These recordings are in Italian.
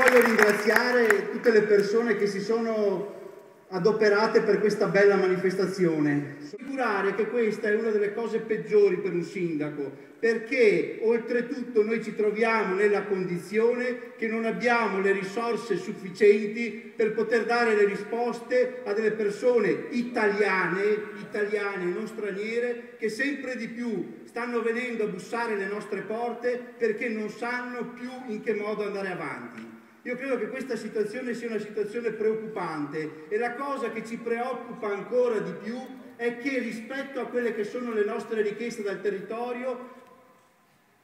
voglio ringraziare tutte le persone che si sono adoperate per questa bella manifestazione. Assicurare che questa è una delle cose peggiori per un sindaco, perché oltretutto noi ci troviamo nella condizione che non abbiamo le risorse sufficienti per poter dare le risposte a delle persone italiane, non straniere, che sempre di più stanno venendo a bussare alle nostre porte perché non sanno più in che modo andare avanti. Io credo che questa situazione sia una situazione preoccupante e la cosa che ci preoccupa ancora di più è che rispetto a quelle che sono le nostre richieste dal territorio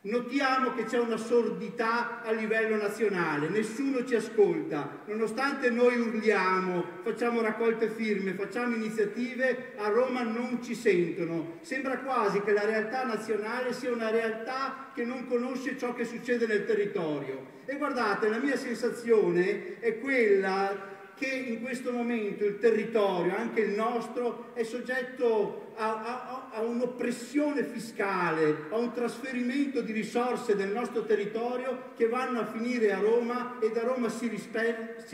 notiamo che c'è una sordità a livello nazionale, nessuno ci ascolta, nonostante noi urliamo, facciamo raccolte firme, facciamo iniziative, a Roma non ci sentono. Sembra quasi che la realtà nazionale sia una realtà che non conosce ciò che succede nel territorio. E guardate, la mia sensazione è quella che in questo momento il territorio, anche il nostro, è soggetto a un'oppressione fiscale, a un trasferimento di risorse del nostro territorio che vanno a finire a Roma e da Roma si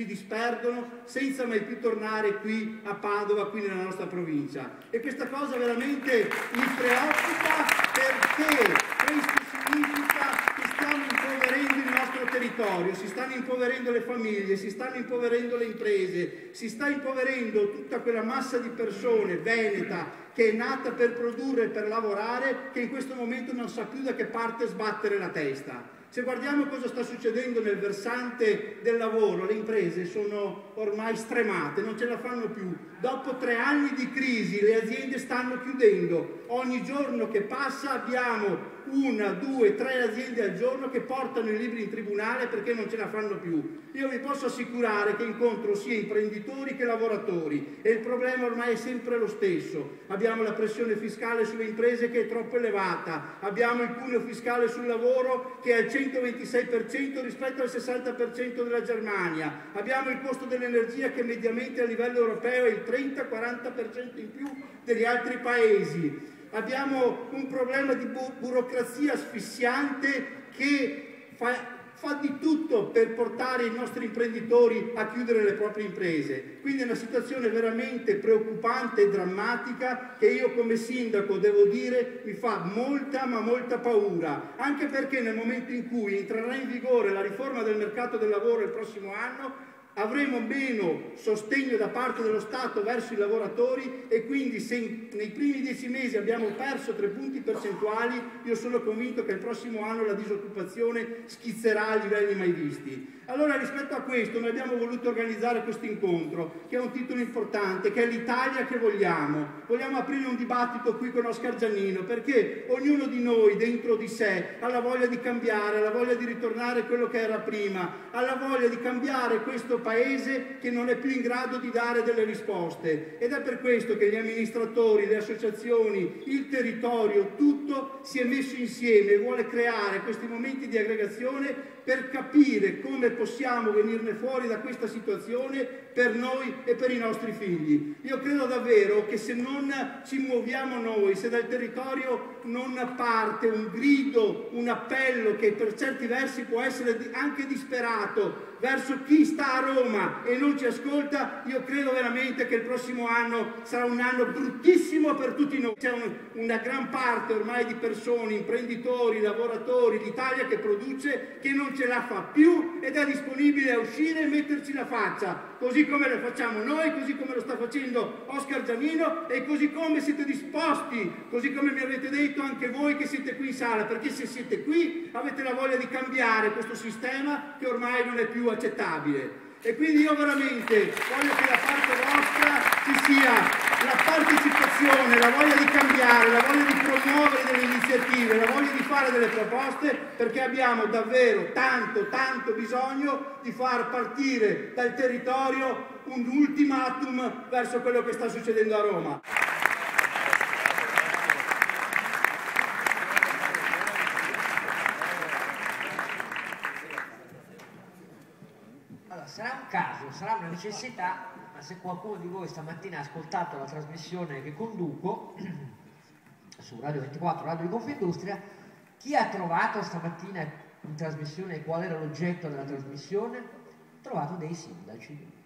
disperdono senza mai più tornare qui a Padova, qui nella nostra provincia. E questa cosa veramente mi preoccupa, perché questo significa che stiamo impoverendo il nostro territorio, si stanno impoverendo le famiglie, si stanno impoverendo le imprese, si sta impoverendo tutta quella massa di persone veneta che è nata per produrre e per lavorare, che in questo momento non sa più da che parte sbattere la testa. Se guardiamo cosa sta succedendo nel versante del lavoro, le imprese sono ormai stremate, non ce la fanno più. Dopo 3 anni di crisi le aziende stanno chiudendo. Ogni giorno che passa abbiamo 1, 2, 3 aziende al giorno che portano i libri in tribunale perché non ce la fanno più. Io vi posso assicurare che incontro sia imprenditori che lavoratori e il problema ormai è sempre lo stesso. Abbiamo la pressione fiscale sulle imprese che è troppo elevata, abbiamo il cuneo fiscale sul lavoro che è al 126% rispetto al 60% della Germania, abbiamo il costo dell'energia che mediamente a livello europeo è il 30-40% in più degli altri paesi. Abbiamo un problema di burocrazia asfissiante che fa di tutto per portare i nostri imprenditori a chiudere le proprie imprese. Quindi è una situazione veramente preoccupante e drammatica che io come sindaco, devo dire, mi fa molta ma molta paura, anche perché nel momento in cui entrerà in vigore la riforma del mercato del lavoro il prossimo anno, avremo meno sostegno da parte dello Stato verso i lavoratori e quindi se nei primi 10 mesi abbiamo perso 3 punti percentuali, io sono convinto che il prossimo anno la disoccupazione schizzerà a livelli mai visti. Allora rispetto a questo noi abbiamo voluto organizzare questo incontro, che ha un titolo importante, che è l'Italia che vogliamo. Vogliamo aprire un dibattito qui con Oscar Giannino, perché ognuno di noi dentro di sé ha la voglia di cambiare, ha la voglia di ritornare a quello che era prima, ha la voglia di cambiare questo paese che non è più in grado di dare delle risposte. Ed è per questo che gli amministratori, le associazioni, il territorio, tutto si è messo insieme e vuole creare questi momenti di aggregazione per capire come possiamo venirne fuori da questa situazione per noi e per i nostri figli. Io credo davvero che se non ci muoviamo noi, se dal territorio non parte un grido, un appello che per certi versi può essere anche disperato verso chi sta a Roma e non ci ascolta, io credo veramente che il prossimo anno sarà un anno bruttissimo per tutti noi. C'è una gran parte ormai di persone, imprenditori, lavoratori, l'Italia che produce, che non ce la fa più ed è disponibile a uscire e metterci la faccia, così come lo facciamo noi, così come lo sta facendo Oscar Giannino e così come siete disposti, così come mi avete detto anche voi che siete qui in sala, perché se siete qui avete la voglia di cambiare questo sistema che ormai non è più accettabile. E quindi io veramente voglio che da parte vostra ci sia la partecipazione, la voglia di cambiare, la voglia di promuovere delle iniziative, la voglia di fare delle proposte, perché abbiamo davvero tanto bisogno di far partire dal territorio un ultimatum verso quello che sta succedendo a Roma. Sarà un caso, sarà una necessità, ma se qualcuno di voi stamattina ha ascoltato la trasmissione che conduco su Radio 24, Radio di Confindustria, chi ha trovato stamattina in trasmissione qual era l'oggetto della trasmissione? trovato dei sindaci.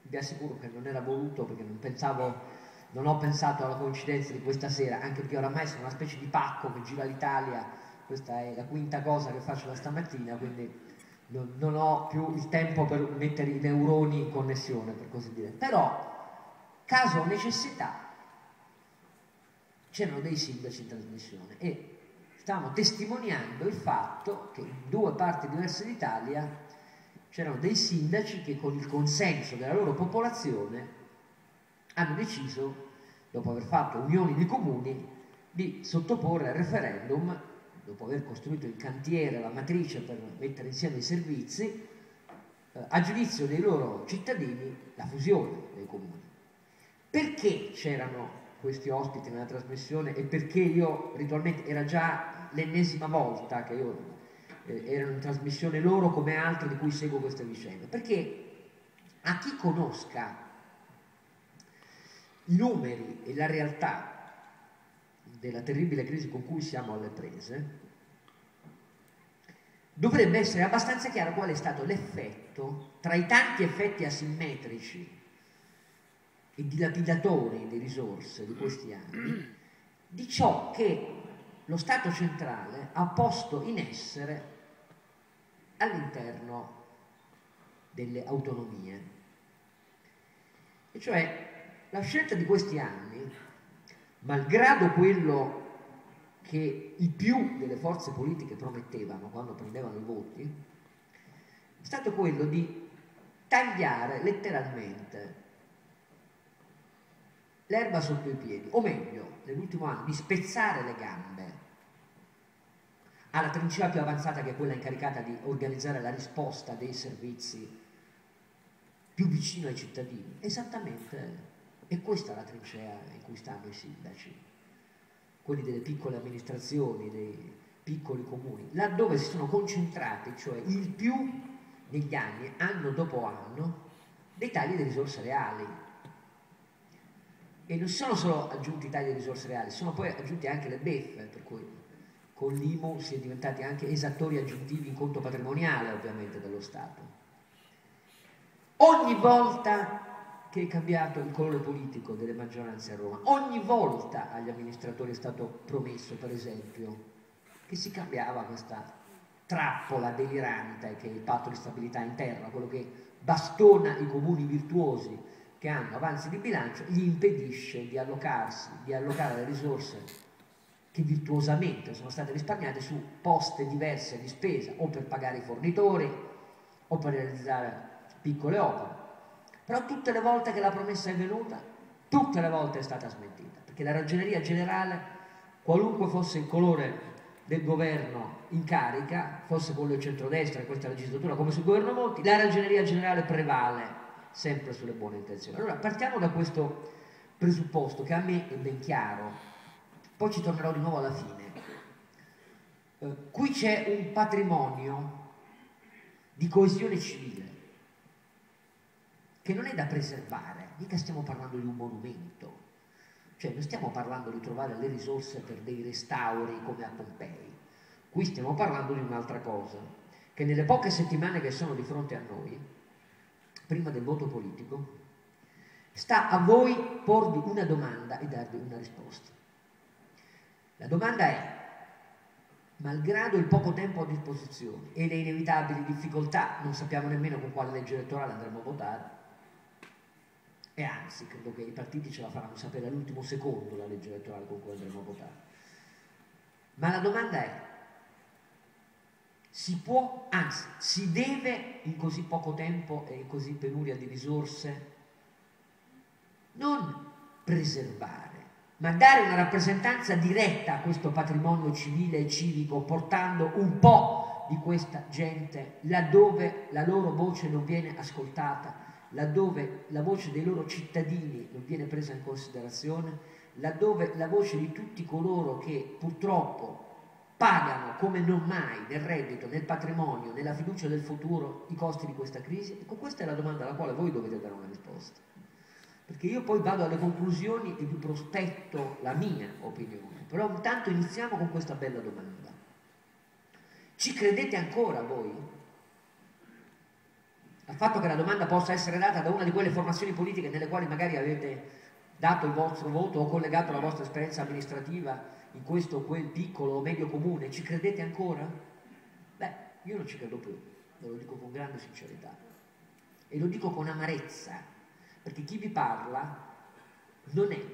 Vi assicuro che non era voluto, perché non ho pensato alla coincidenza di questa sera, anche perché oramai sono una specie di pacco che gira l'Italia, questa è la quinta cosa che faccio da stamattina, quindi non ho più il tempo per mettere i neuroni in connessione, per così dire. Però, caso o necessità, c'erano dei sindaci in trasmissione e stavamo testimoniando il fatto che in due parti diverse d'Italia c'erano dei sindaci che con il consenso della loro popolazione hanno deciso, dopo aver fatto unioni di comuni, di sottoporre al referendum, dopo aver costruito il cantiere, la matrice per mettere insieme i servizi, a giudizio dei loro cittadini, la fusione dei comuni. Perché c'erano questi ospiti nella trasmissione e perché io ritualmente, era già l'ennesima volta che io erano in trasmissione loro come altri di cui seguo queste vicende? Perché a chi conosca i numeri e la realtà della terribile crisi con cui siamo alle prese, dovrebbe essere abbastanza chiaro qual è stato l'effetto, tra i tanti effetti asimmetrici e dilapidatori di risorse di questi anni, di ciò che lo Stato centrale ha posto in essere all'interno delle autonomie. E cioè la scelta di questi anni, malgrado quello che i più delle forze politiche promettevano quando prendevano i voti, è stato quello di tagliare letteralmente l'erba sotto i piedi, o meglio, nell'ultimo anno, di spezzare le gambe alla trincea più avanzata, che è quella incaricata di organizzare la risposta dei servizi più vicino ai cittadini. Esattamente, è questa la trincea in cui stanno i sindaci, quelli delle piccole amministrazioni, dei piccoli comuni, laddove si sono concentrati, cioè il più negli anni, anno dopo anno, dei tagli di risorse reali. E non si sono solo aggiunti i tagli di risorse reali, sono poi aggiunti anche le beffe, per cui con l'IMU si è diventati anche esattori aggiuntivi in conto patrimoniale, ovviamente, dello Stato. Ogni volta che è cambiato il colore politico delle maggioranze a Roma, ogni volta agli amministratori è stato promesso, per esempio, che si cambiava questa trappola delirante che è il patto di stabilità interna, quello che bastona i comuni virtuosi che hanno avanzi di bilancio, gli impedisce di allocare le risorse che virtuosamente sono state risparmiate su poste diverse di spesa, o per pagare i fornitori o per realizzare piccole opere. Però tutte le volte che la promessa è venuta, tutte le volte è stata smentita, perché la Ragioneria Generale, qualunque fosse il colore del governo in carica, fosse quello del centrodestra in questa legislatura come sul governo Monti, la Ragioneria Generale prevale sempre sulle buone intenzioni. Allora partiamo da questo presupposto che a me è ben chiaro, poi ci tornerò di nuovo alla fine. Qui c'è un patrimonio di coesione civile che non è da preservare, mica stiamo parlando di un monumento, cioè non stiamo parlando di trovare le risorse per dei restauri come a Pompei, qui stiamo parlando di un'altra cosa, che nelle poche settimane che sono di fronte a noi, prima del voto politico, sta a voi porvi una domanda e darvi una risposta. La domanda è: malgrado il poco tempo a disposizione e le inevitabili difficoltà, non sappiamo nemmeno con quale legge elettorale andremo a votare, e anzi credo che i partiti ce la faranno sapere all'ultimo secondo la legge elettorale con cui andremo a votare, ma la domanda è: si può, anzi si deve, in così poco tempo e in così penuria di risorse, non preservare, ma dare una rappresentanza diretta a questo patrimonio civile e civico, portando un po' di questa gente laddove la loro voce non viene ascoltata, laddove la voce dei loro cittadini non viene presa in considerazione, laddove la voce di tutti coloro che purtroppo pagano come non mai nel reddito, nel patrimonio, nella fiducia del futuro i costi di questa crisi? Ecco, questa è la domanda alla quale voi dovete dare una risposta. Perché io poi vado alle conclusioni e vi prospetto la mia opinione, però intanto iniziamo con questa bella domanda. Ci credete ancora voi al fatto che la domanda possa essere data da una di quelle formazioni politiche nelle quali magari avete dato il vostro voto o collegato la vostra esperienza amministrativa in questo o quel piccolo o medio comune, ci credete ancora? Beh, io non ci credo più, ve lo dico con grande sincerità e lo dico con amarezza, perché chi vi parla non è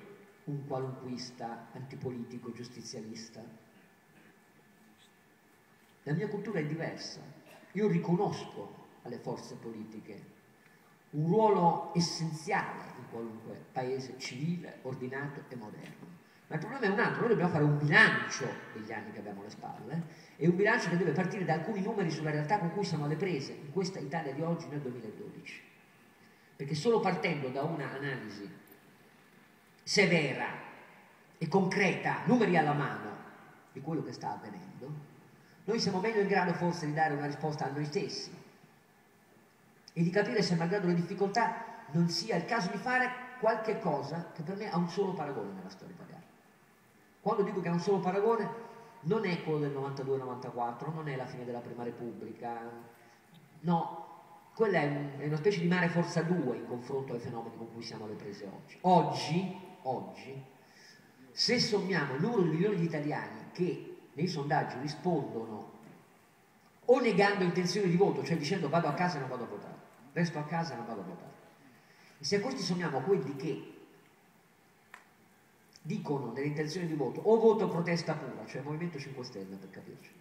un qualunquista antipolitico giustizialista. La mia cultura è diversa, io riconosco alle forze politiche un ruolo essenziale in qualunque paese civile, ordinato e moderno. Ma il problema è un altro, noi dobbiamo fare un bilancio degli anni che abbiamo alle spalle e un bilancio che deve partire da alcuni numeri sulla realtà con cui siamo alle prese in questa Italia di oggi nel 2012. Perché solo partendo da una analisi severa e concreta, numeri alla mano, di quello che sta avvenendo, noi siamo meglio in grado forse di dare una risposta a noi stessi e di capire se malgrado le difficoltà non sia il caso di fare qualche cosa che per me ha un solo paragone nella storia italiana. Quando dico che ha un solo paragone non è quello del 92-94, non è la fine della Prima Repubblica, no, quella è una specie di mare forza 2 in confronto ai fenomeni con cui siamo alle prese oggi. Oggi, se sommiamo il numero di milioni di italiani che nei sondaggi rispondono o negando intenzione di voto, cioè dicendo vado a casa e non vado a votare, resto a casa e non vado a votare, e se a questi sommiamo quelli che dicono nell'intenzione di voto o voto protesta pura, cioè Movimento 5 Stelle per capirci,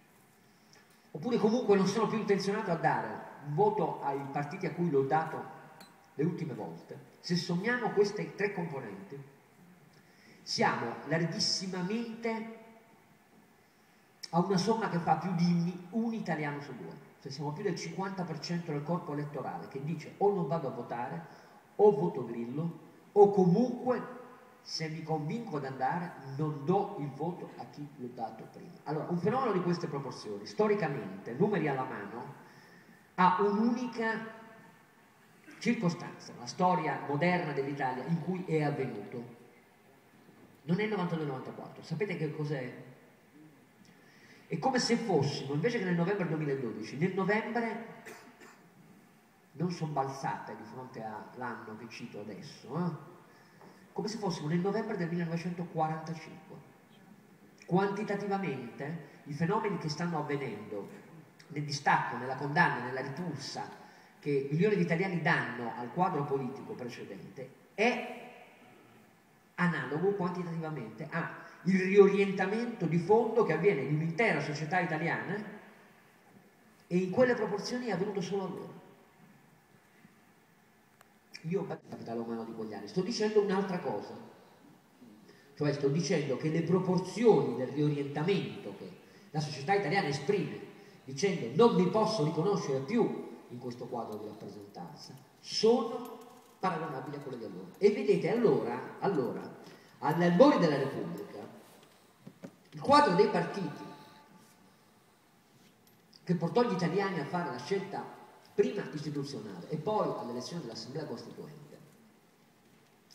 oppure comunque non sono più intenzionato a dare un voto ai partiti a cui l'ho dato le ultime volte, se sommiamo queste tre componenti siamo larghissimamente a una somma che fa più di un italiano su due, cioè siamo più del 50% del corpo elettorale che dice o non vado a votare o voto Grillo o comunque se mi convinco ad andare non do il voto a chi l'ho dato prima. Allora, un fenomeno di queste proporzioni, storicamente, numeri alla mano, ha un'unica circostanza, la storia moderna dell'Italia in cui è avvenuto. Non è il 92-94, sapete che cos'è? È come se fossimo, invece che nel novembre 2012, nel novembre, non sono balzate di fronte all'anno che cito adesso, come se fossimo nel novembre del 1945. Quantitativamente i fenomeni che stanno avvenendo nel distacco, nella condanna, nella ripulsa che milioni di italiani danno al quadro politico precedente è analogo quantitativamente al riorientamento di fondo che avviene in un'intera società italiana e in quelle proporzioni è avvenuto solo allora. Io capitale umano di quegli anni sto dicendo un'altra cosa, cioè sto dicendo che le proporzioni del riorientamento che la società italiana esprime dicendo non mi posso riconoscere più in questo quadro di rappresentanza sono paragonabili a quelle di allora. E vedete allora agli albori della Repubblica il quadro dei partiti che portò gli italiani a fare la scelta prima istituzionale e poi all'elezione dell'Assemblea Costituente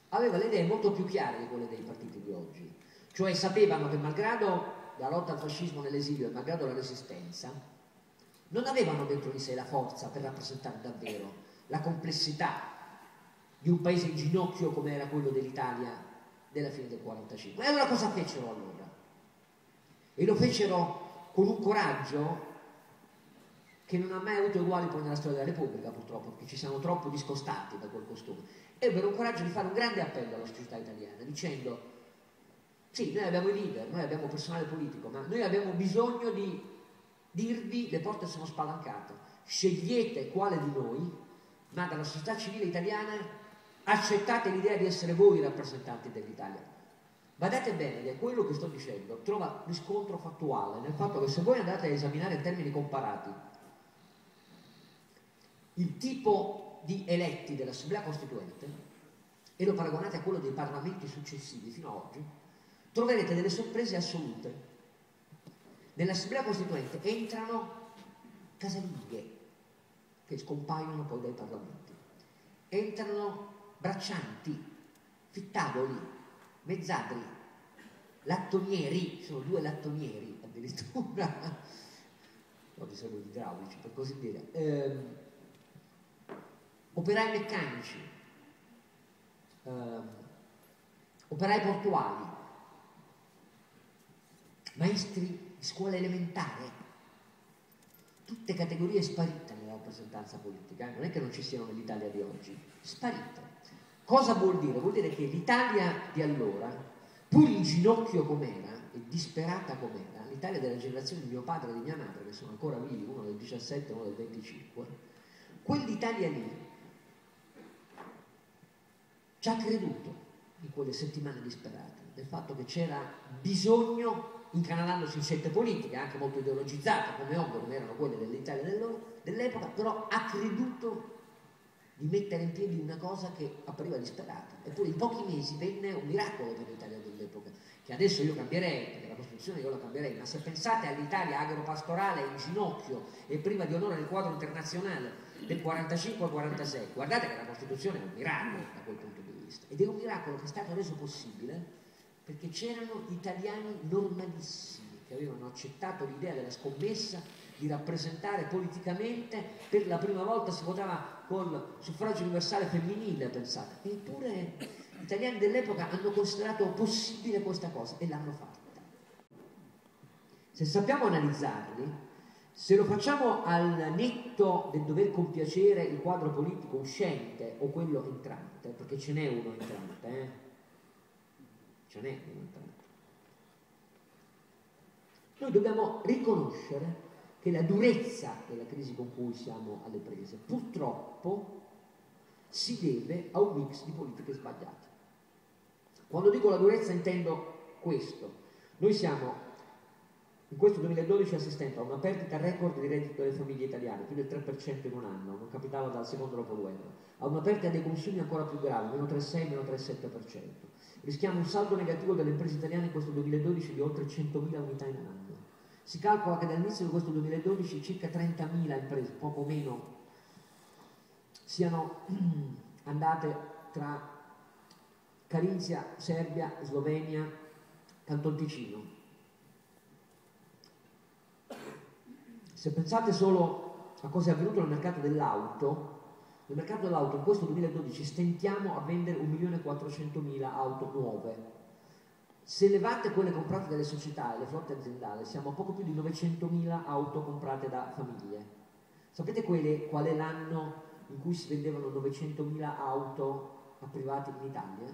aveva le idee molto più chiare di quelle dei partiti di oggi, cioè sapevano che malgrado la lotta al fascismo nell'esilio e malgrado la resistenza non avevano dentro di sé la forza per rappresentare davvero la complessità di un paese in ginocchio come era quello dell'Italia della fine del 45. E allora cosa fecero allora? E lo fecero con un coraggio che non ha mai avuto uguali poi nella storia della Repubblica, purtroppo, perché ci siamo troppo discostati da quel costume. Ebbero il coraggio di fare un grande appello alla società italiana, dicendo sì, noi abbiamo i leader, noi abbiamo personale politico, ma noi abbiamo bisogno di dirvi le porte sono spalancate, scegliete quale di noi, ma dalla società civile italiana accettate l'idea di essere voi i rappresentanti dell'Italia. Badate bene che quello che sto dicendo trova riscontro fattuale nel fatto che se voi andate a esaminare in termini comparati il tipo di eletti dell'Assemblea Costituente e lo paragonate a quello dei parlamenti successivi fino ad oggi, troverete delle sorprese assolute. Nell'Assemblea Costituente entrano casalinghe che scompaiono poi dai parlamenti, entrano braccianti, fittadoli, mezzadri, lattonieri, sono 2 lattonieri addirittura, oggi sono idraulici per così dire, operai meccanici, operai portuali, maestri di scuola elementare, tutte categorie sparite nella rappresentanza politica, non è che non ci siano nell'Italia di oggi, sparite. Cosa vuol dire? Vuol dire che l'Italia di allora, pur in ginocchio com'era e disperata com'era, l'Italia della generazione di mio padre e di mia madre, che sono ancora vivi, uno del 17 e uno del 25, quell'Italia lì ci ha creduto in quelle settimane disperate, del fatto che c'era bisogno, incanalandosi in scelte politiche, anche molto ideologizzate, come ovvio non erano quelle dell'Italia dell'epoca, però ha creduto di mettere in piedi una cosa che appariva disperata. Eppure in pochi mesi venne un miracolo per l'Italia dell'epoca, che adesso io cambierei, perché la Costituzione io la cambierei, ma se pensate all'Italia agropastorale in ginocchio e priva di onore nel quadro internazionale del 45 al 46, guardate che la Costituzione è un miracolo da quel punto di vista, ed è un miracolo che è stato reso possibile perché c'erano italiani normalissimi che avevano accettato l'idea della scommessa di rappresentare politicamente. Per la prima volta si votava col suffragio universale femminile, pensate, eppure gli italiani dell'epoca hanno considerato possibile questa cosa e l'hanno fatta. Se sappiamo analizzarli, se lo facciamo al netto del dover compiacere il quadro politico uscente o quello entrante, perché ce n'è uno entrante, ce n'è uno entrante, noi dobbiamo riconoscere che la durezza della crisi con cui siamo alle prese purtroppo si deve a un mix di politiche sbagliate. Quando dico la durezza intendo questo: noi siamo in questo 2012 assistendo a una perdita record di reddito delle famiglie italiane, più del 3% in un anno, non capitava dal secondo dopoguerra, a una perdita dei consumi ancora più grave, meno 3,6, meno 3,7%. Rischiamo un saldo negativo delle imprese italiane in questo 2012 di oltre 100.000 unità in un anno. Si calcola che dall'inizio di questo 2012 circa 30.000 imprese, poco meno, siano andate tra Carinzia, Serbia, Slovenia, Canton Ticino. Se pensate solo a cosa è avvenuto nel mercato dell'auto, nel mercato dell'auto in questo 2012 stentiamo a vendere 1.400.000 auto nuove. Se levate quelle comprate dalle società e le flotte aziendali, siamo a poco più di 900.000 auto comprate da famiglie. Sapete qual è l'anno in cui si vendevano 900.000 auto a privati in Italia?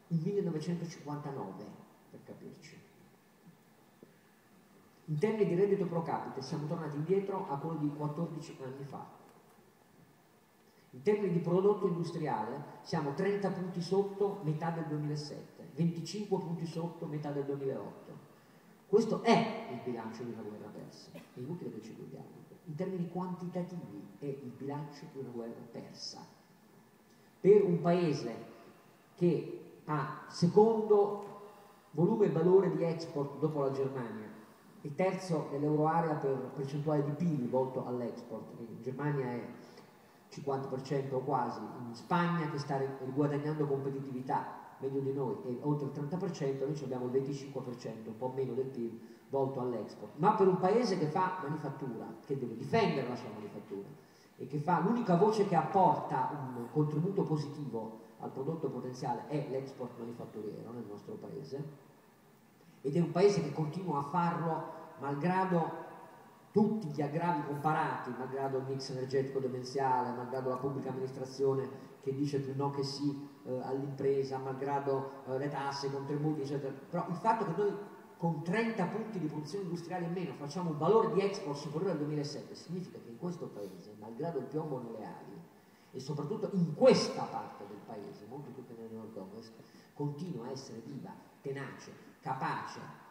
Il 1959, per capirci. In termini di reddito pro capite siamo tornati indietro a quello di 14 anni fa. In termini di prodotto industriale siamo 30 punti sotto metà del 2007, 25 punti sotto metà del 2008. Questo è il bilancio di una guerra persa, è inutile che ci illudiamo. In termini quantitativi è il bilancio di una guerra persa. Per un paese che ha secondo volume e valore di export dopo la Germania e terzo nell'euroarea per percentuale di PIL volto all'export, in Germania è 50% o quasi, in Spagna che sta riguadagnando competitività meglio di noi è oltre il 30%, noi abbiamo il 25%, un po' meno del PIL volto all'export. Ma per un paese che fa manifattura, che deve difendere la sua manifattura e che fa l'unica voce che apporta un contributo positivo al prodotto potenziale è l'export manifatturiero nel nostro paese, ed è un paese che continua a farlo malgrado tutti gli aggravi comparati, malgrado il mix energetico demenziale, malgrado la pubblica amministrazione che dice più no che sì all'impresa, malgrado le tasse, i contributi, eccetera. Però il fatto che noi con 30 punti di produzione industriale in meno facciamo un valore di export superiore al 2007 significa che in questo paese, malgrado il piombo nelle ali, e soprattutto in questa parte del paese, molto più che nel nord-ovest, continua a essere viva, tenace, capace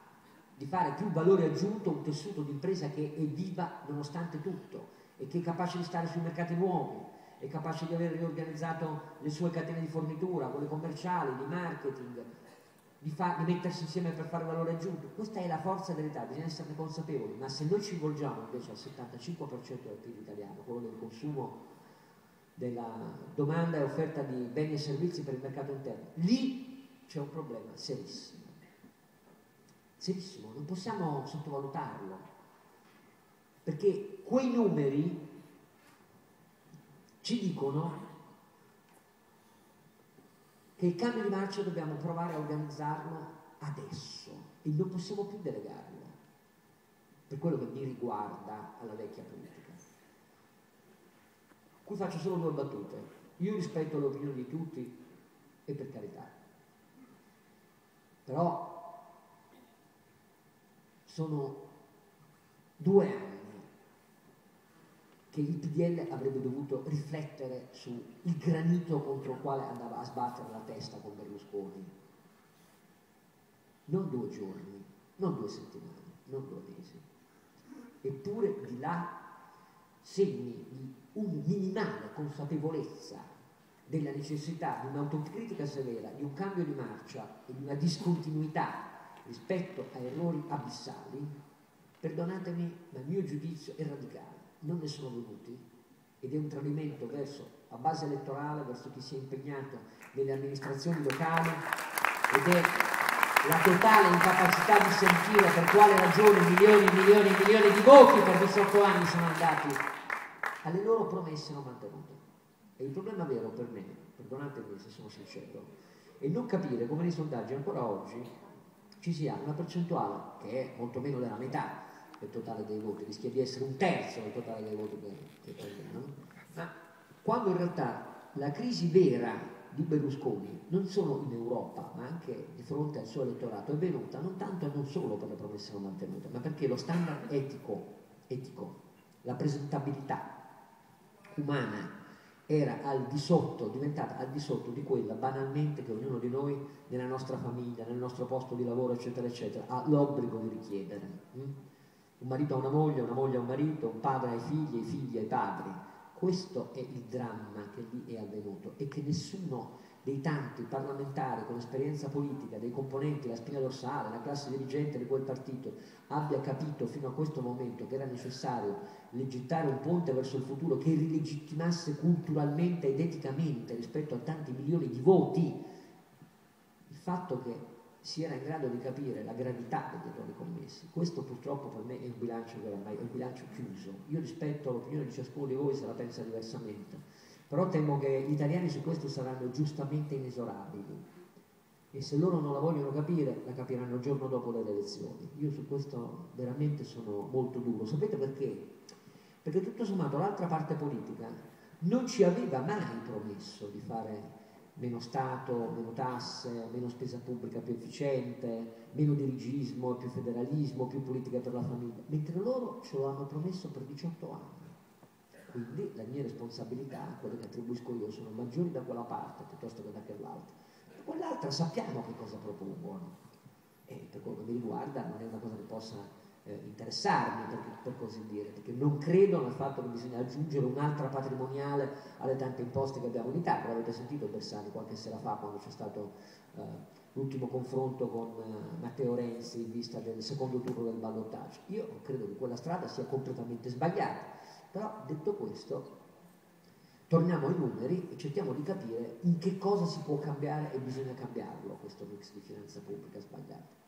di fare più valore aggiunto, un tessuto di impresa che è viva nonostante tutto e che è capace di stare sui mercati nuovi, è capace di aver riorganizzato le sue catene di fornitura, quelle commerciali, di marketing, di mettersi insieme per fare valore aggiunto. Questa è la forza dell'Italia, bisogna esserne consapevoli, ma se noi ci volgiamo invece al 75% del PIL italiano, quello del consumo, della domanda e offerta di beni e servizi per il mercato interno, lì c'è un problema serissimo. Serissimo, non possiamo sottovalutarlo, perché quei numeri ci dicono che il cambio di marcia dobbiamo provare a organizzarlo adesso e non possiamo più delegarlo, per quello che mi riguarda alla vecchia politica. Qui faccio solo 2 battute. Io rispetto le opinioni di tutti e per carità, però sono 2 anni che il PDL avrebbe dovuto riflettere sul granito contro il quale andava a sbattere la testa con Berlusconi. Non 2 giorni, non 2 settimane, non 2 mesi. Eppure di là segni di un minimale consapevolezza della necessità di un'autocritica severa, di un cambio di marcia e di una discontinuità rispetto a errori abissali, perdonatemi, ma il mio giudizio è radicale. Non ne sono venuti ed è un tradimento verso, a base elettorale, verso chi si è impegnato nelle amministrazioni locali ed è la totale incapacità di sentire per quale ragione milioni e milioni e milioni di voti per 18 anni sono andati alle loro promesse non mantenute. E il problema vero per me, perdonatemi se sono sincero, è non capire come nei sondaggi ancora oggi ci sia una percentuale che è molto meno della metà del totale dei voti, rischia di essere 1/3 del totale dei voti che prendono, ma quando in realtà la crisi vera di Berlusconi non solo in Europa ma anche di fronte al suo elettorato è venuta non tanto e non solo per le promesse non mantenute, ma perché lo standard etico, la presentabilità umana era al di sotto, diventata al di sotto di quella banalmente che ognuno di noi nella nostra famiglia, nel nostro posto di lavoro eccetera eccetera ha l'obbligo di richiedere. Un marito a una moglie a un marito, un padre ai figli e i figli ai padri. Questo è il dramma che lì è avvenuto e che nessuno dei tanti parlamentari con esperienza politica, dei componenti, la spina dorsale, la classe dirigente di quel partito abbia capito fino a questo momento che era necessario legittare un ponte verso il futuro che rilegittimasse culturalmente ed eticamente rispetto a tanti milioni di voti il fatto che si era in grado di capire la gravità degli errori commessi. Questo purtroppo per me è un bilancio che ormai è un bilancio chiuso. Io rispetto l'opinione di ciascuno di voi se la pensa diversamente, però temo che gli italiani su questo saranno giustamente inesorabili e se loro non la vogliono capire la capiranno il giorno dopo le elezioni. Io su questo veramente sono molto duro. Sapete perché? Perché tutto sommato l'altra parte politica non ci aveva mai promesso di fare meno Stato, meno tasse, meno spesa pubblica più efficiente, meno dirigismo, più federalismo, più politica per la famiglia, mentre loro ce lo hanno promesso per 18 anni. Quindi la mia responsabilità, quelle che attribuisco io, sono maggiori da quella parte piuttosto che da quell'altra. Da quell'altra sappiamo che cosa propongono e per quello che mi riguarda non è una cosa che possa interessarmi per così dire, perché non credo nel fatto che bisogna aggiungere un'altra patrimoniale alle tante imposte che abbiamo in Italia. L'avete sentito Bersani qualche sera fa quando c'è stato l'ultimo confronto con Matteo Renzi in vista del secondo turno del ballottaggio. Io credo che quella strada sia completamente sbagliata, però detto questo torniamo ai numeri e cerchiamo di capire in che cosa si può cambiare e bisogna cambiarlo questo mix di finanza pubblica sbagliato.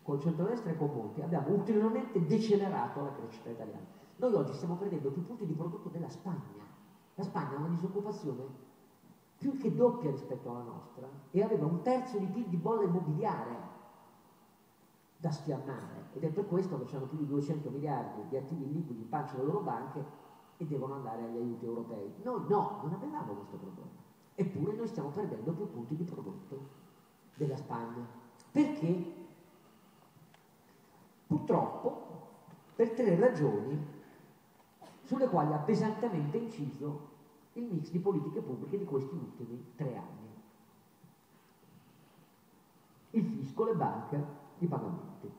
Col centrodestra e con Monti abbiamo ulteriormente decelerato la crescita italiana. Noi oggi stiamo perdendo più punti di prodotto della Spagna. La Spagna ha una disoccupazione più che doppia rispetto alla nostra e aveva 1/3 di PIL di bolla immobiliare da sfiammare ed è per questo che hanno più di 200 miliardi di attivi liquidi in pancia alle loro banche e devono andare agli aiuti europei. Noi no, non avevamo questo problema. Eppure noi stiamo perdendo più punti di prodotto della Spagna. Perché? Purtroppo per 3 ragioni sulle quali ha pesantemente inciso il mix di politiche pubbliche di questi ultimi 3 anni. Il fisco, le banche, i pagamenti.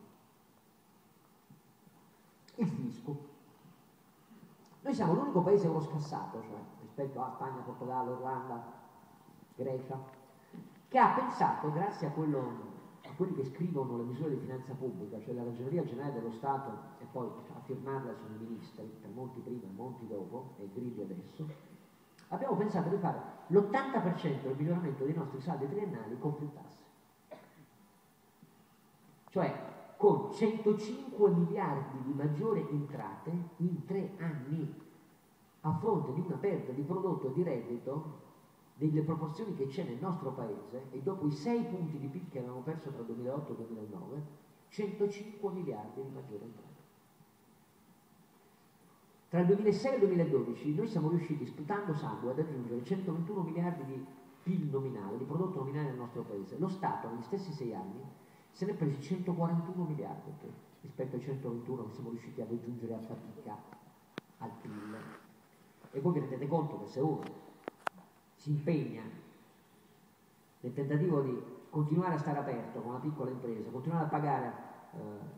Il fisco. Noi siamo l'unico paese euroscassato, cioè rispetto a Spagna, Portogallo, Irlanda, Grecia, che ha pensato, grazie a quelli che scrivono le misure di finanza pubblica, cioè la Ragioneria Generale dello Stato e poi a firmarla sono i ministri, per Monti prima e Monti dopo, e Grilli adesso, abbiamo pensato di fare l'80% del miglioramento dei nostri saldi triennali con più tasse. Cioè con 105 miliardi di maggiori entrate in 3 anni, a fronte di una perdita di prodotto e di reddito delle proporzioni che c'è nel nostro paese, e dopo i 6 punti di PIL che avevamo perso tra 2008 e 2009, 105 miliardi di maggiori entrate. Tra il 2006 e il 2012 noi siamo riusciti, sputando sangue, ad aggiungere 121 miliardi di PIL nominale, di prodotto nominale nel nostro paese. Lo Stato negli stessi 6 anni se ne è presi 141 miliardi rispetto ai 121 che siamo riusciti ad aggiungere a fatica al PIL. E voi vi rendete conto che se uno si impegna nel tentativo di continuare a stare aperto con una piccola impresa, continuare a pagare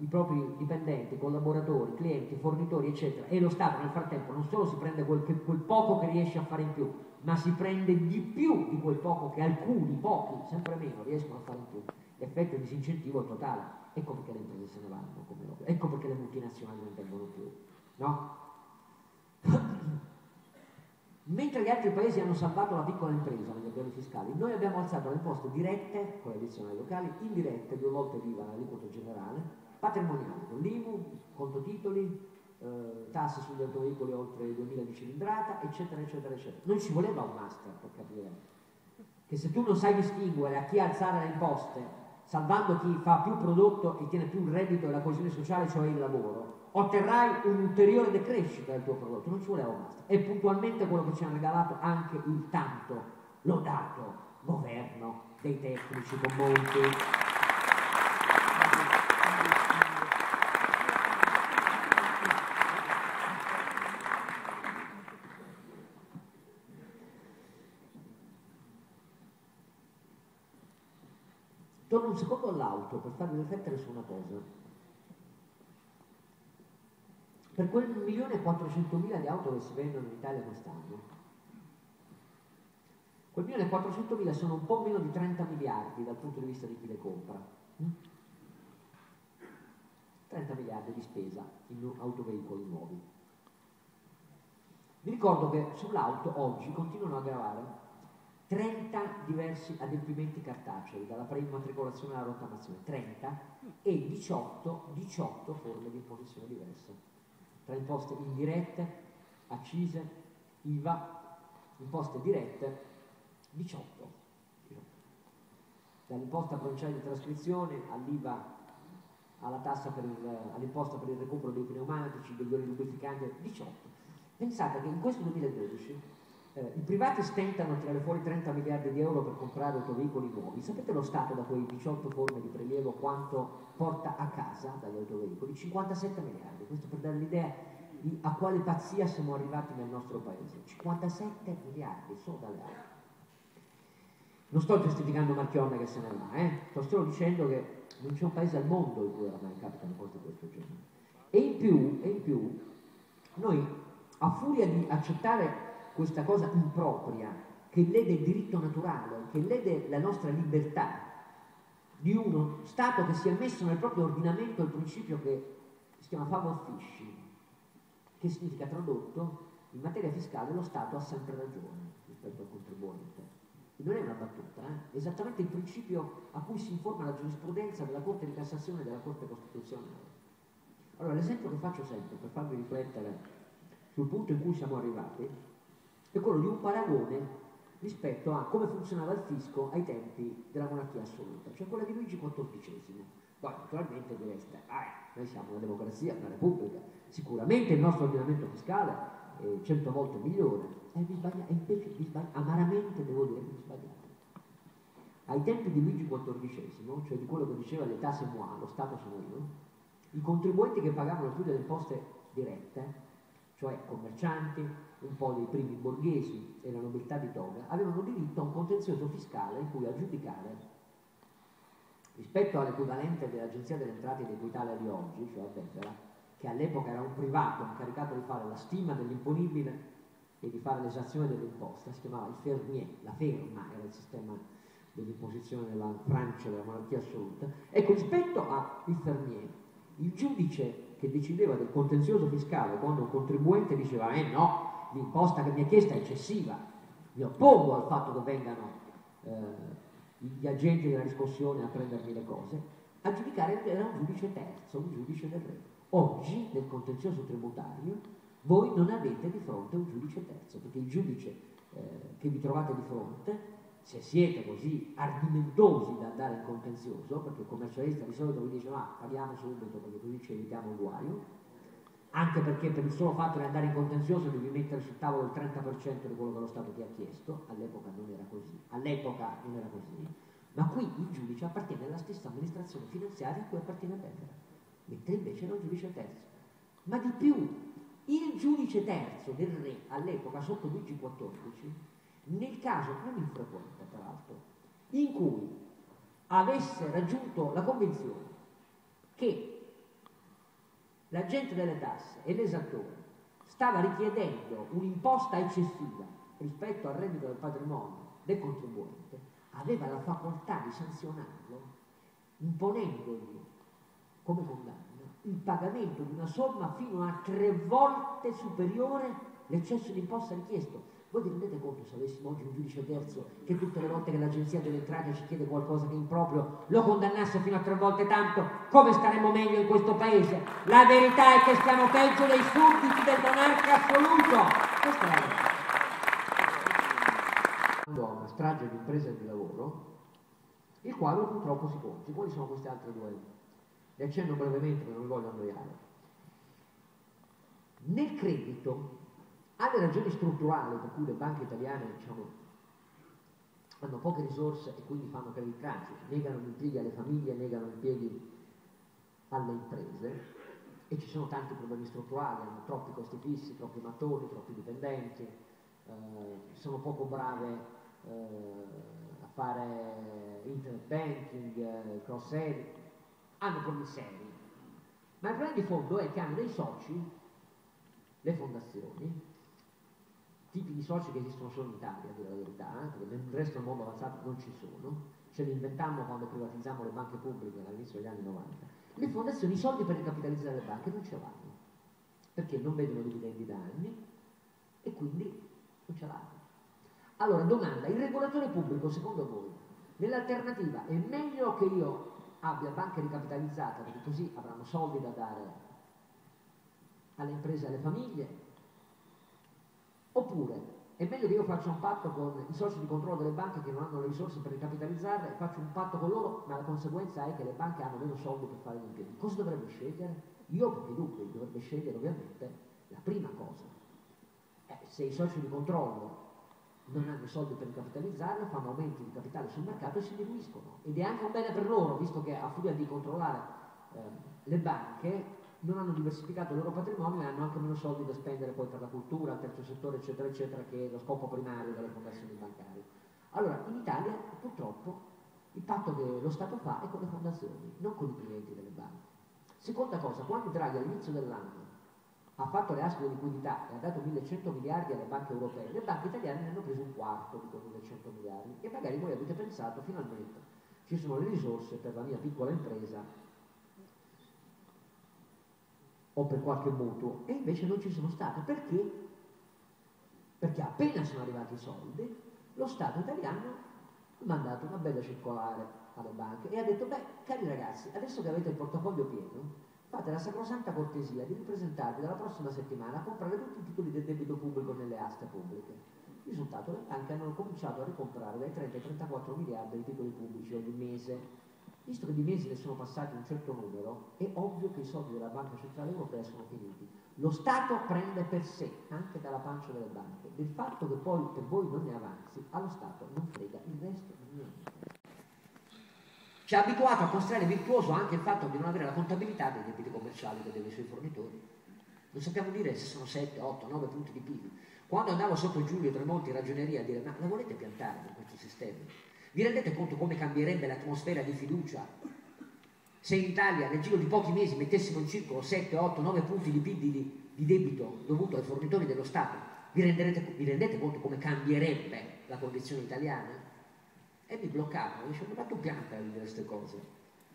i propri dipendenti, collaboratori, clienti, fornitori, eccetera, e lo Stato nel frattempo non solo si prende quel poco che riesce a fare in più, ma si prende di più di quel poco che alcuni, pochi, sempre meno, riescono a fare in più. L'effetto disincentivo è totale. Ecco perché le imprese se ne vanno, come ovvio. Ecco perché le multinazionali non vengono più, no? Mentre gli altri paesi hanno salvato la piccola impresa negli abbioni fiscali, noi abbiamo alzato le imposte dirette con le addizionali locali, indirette 2 volte l'IVA, l'aliquota generale, patrimoniali con l'IMU, conto titoli, tasse sugli autoveicoli oltre i 2000 di cilindrata, eccetera, eccetera, eccetera. Non ci voleva un master per capire che se tu non sai distinguere a chi alzare le imposte, salvando chi fa più prodotto e tiene più il reddito e la coesione sociale, cioè il lavoro, otterrai un'ulteriore decrescita del tuo prodotto. Non ci voleva un master. È puntualmente quello che ci hanno regalato anche il tanto lodato governo dei tecnici con Monti. Torno un secondo all'auto per farvi riflettere su una cosa. Per quel 1.400.000 di auto che si vendono in Italia quest'anno, quel 1.400.000 sono un po' meno di 30 miliardi dal punto di vista di chi le compra. 30 miliardi di spesa in autoveicoli nuovi. Vi ricordo che sull'auto oggi continuano a gravare 30 diversi adempimenti cartacei, dalla preimmatricolazione alla rottamazione, 30, e 18 forme di imposizione diverse. Tra imposte indirette, accise, IVA, imposte dirette, 18. Dall'imposta provinciale di trascrizione all'IVA, alla tassa all'imposta per il recupero dei pneumatici, degli oli lubrificanti, 18. Pensate che in questo 2012 i privati stentano a tirare fuori 30 miliardi di euro per comprare autoveicoli nuovi. Sapete lo Stato da quei 18 forme di prelievo quanto porta a casa dagli autoveicoli? 57 miliardi. Questo per dare l'idea di a quale pazzia siamo arrivati nel nostro paese. 57 miliardi solo dalle auto. Non sto giustificando Marchionne che se ne va, sto solo dicendo che non c'è un paese al mondo in cui oramai capitano cose di questo genere. E in più, noi, a furia di accettare questa cosa impropria, che lede il diritto naturale, che lede la nostra libertà, di uno Stato che si è messo nel proprio ordinamento il principio che si chiama favor fishing, che significa, tradotto, in materia fiscale lo Stato ha sempre ragione rispetto al contribuente. E non è una battuta, è esattamente il principio a cui si informa la giurisprudenza della Corte di Cassazione e della Corte Costituzionale. Allora, l'esempio che faccio sempre per farvi riflettere sul punto in cui siamo arrivati è quello di un paragone rispetto a come funzionava il fisco ai tempi della monarchia assoluta, cioè quella di Luigi XIV. Poi naturalmente direste, noi siamo una democrazia, una repubblica, sicuramente il nostro ordinamento fiscale è 100 volte migliore, e invece vi sbagliate, amaramente devo dire che vi sbagliate. Ai tempi di Luigi XIV, cioè di quello che diceva l'età c'est moi, lo Stato sono io, i contribuenti che pagavano più delle imposte dirette, cioè commercianti, un po' dei primi borghesi e la nobiltà di toga, avevano diritto a un contenzioso fiscale in cui aggiudicare, rispetto all'equivalente dell'Agenzia delle Entrate di Equitalia di oggi, cioè Befera, che all'epoca era un privato incaricato di fare la stima dell'imponibile e di fare l'esazione dell'imposta, si chiamava il fermier, la ferma era il sistema dell'imposizione della Francia, della monarchia assoluta. Ecco, rispetto al fermier, il giudice che decideva del contenzioso fiscale quando un contribuente diceva no, l'imposta che mi è chiesta è eccessiva, mi oppongo al fatto che vengano gli agenti della riscossione a prendermi le cose, a giudicare era un giudice terzo, un giudice del re. Oggi, nel contenzioso tributario, voi non avete di fronte un giudice terzo, perché il giudice che vi trovate di fronte, se siete così ardimentosi da andare in contenzioso, perché il commercialista di solito vi dice ma paghiamo subito perché così ci evitiamo il guaio, anche perché per il solo fatto di andare in contenzioso devi mettere sul tavolo il 30% di quello che lo Stato ti ha chiesto, all'epoca non era così, ma qui il giudice appartiene alla stessa amministrazione finanziaria a cui appartiene Befera, mentre invece era un giudice terzo. Ma di più, il giudice terzo del re all'epoca sotto Luigi XIV, nel caso non infrequente peraltro, in cui avesse raggiunto la convinzione che l'agente delle tasse e l'esattore stava richiedendo un'imposta eccessiva rispetto al reddito del patrimonio del contribuente, aveva la facoltà di sanzionarlo imponendogli come condanna il pagamento di una somma fino a 3 volte superiore l'eccesso di imposta richiesto. Voi vi rendete conto se avessimo oggi un giudice terzo che tutte le volte che l'Agenzia delle Entrate ci chiede qualcosa che è improprio lo condannasse fino a 3 volte tanto? Come staremmo meglio in questo paese? La verità è che stiamo peggio dei sudditi del monarca assoluto. Questa è la verità. Quando ho una strage di impresa e di lavoro, il quadro purtroppo si compie. Quali sono queste altre due? Le accenno brevemente, ma non mi voglio annoiare. Nel credito, alle ragioni strutturali per cui le banche italiane, hanno poche risorse e quindi fanno credit crunch, negano gli impieghi alle famiglie, negano impieghi alle imprese, e ci sono tanti problemi strutturali, hanno troppi costi fissi, troppi mattoni, troppi dipendenti, sono poco brave a fare internet banking, cross-selling, hanno problemi seri. Ma il problema di fondo è che hanno dei soci, le fondazioni, tipi di soci che esistono solo in Italia, a dire la verità, perché nel resto del mondo avanzato non ci sono, ce li inventammo quando privatizzammo le banche pubbliche all'inizio degli anni 90. Le fondazioni i soldi per ricapitalizzare le banche non ce l'hanno, perché non vedono dividendi da anni e quindi non ce l'hanno. Allora, domanda, il regolatore pubblico, secondo voi, nell'alternativa è meglio che io abbia banche ricapitalizzate, perché così avranno soldi da dare alle imprese e alle famiglie, oppure è meglio che io faccia un patto con i soci di controllo delle banche che non hanno le risorse per ricapitalizzarle, e faccio un patto con loro, ma la conseguenza è che le banche hanno meno soldi per fare gli impieghi. Cosa dovrebbe scegliere? Io ho pochi dubbi, dovrebbe scegliere ovviamente la prima cosa. Se i soci di controllo non hanno i soldi per ricapitalizzarle, fanno aumenti di capitale sul mercato e si diluiscono. Ed è anche un bene per loro, visto che a furia di controllare le banche non hanno diversificato il loro patrimonio e hanno anche meno soldi da spendere poi per la cultura, il terzo settore, eccetera, eccetera, che è lo scopo primario delle fondazioni bancarie. Allora, in Italia, purtroppo, il patto che lo Stato fa è con le fondazioni, non con i clienti delle banche. Seconda cosa, quando Draghi all'inizio dell'anno ha fatto le aste di liquidità e ha dato 1100 miliardi alle banche europee, le banche italiane ne hanno preso un quarto di quei 1100 miliardi e magari voi avete pensato finalmente ci sono le risorse per la mia piccola impresa o per qualche mutuo, e invece non ci sono state. Perché? Perché appena sono arrivati i soldi, lo Stato italiano ha mandato una bella circolare alle banche e ha detto: beh, cari ragazzi, adesso che avete il portafoglio pieno, fate la sacrosanta cortesia di ripresentarvi dalla prossima settimana a comprare tutti i titoli del debito pubblico nelle aste pubbliche. Il risultato, le banche hanno cominciato a ricomprare dai 30 ai 34 miliardi di titoli pubblici ogni mese. Visto che di mesi ne sono passati un certo numero, è ovvio che i soldi della Banca Centrale Europea sono finiti. Lo Stato prende per sé, anche dalla pancia delle banche, del fatto che poi per voi non ne avanzi, allo Stato non frega il resto di niente. Ci ha abituato a considerare virtuoso anche il fatto di non avere la contabilità dei debiti commerciali che deve ai suoi fornitori. Non sappiamo dire se sono 7, 8, 9 punti di PIL. Quando andavo sotto Giulio Tremonti in ragioneria a dire: ma la volete piantare con questo sistema? Vi rendete conto come cambierebbe l'atmosfera di fiducia se in Italia nel giro di pochi mesi mettessimo in circolo 7, 8, 9 punti di PIL di debito dovuto ai fornitori dello Stato? Vi rendete conto come cambierebbe la condizione italiana? E mi bloccavano, dicevano: ma tu pianta a dire queste cose.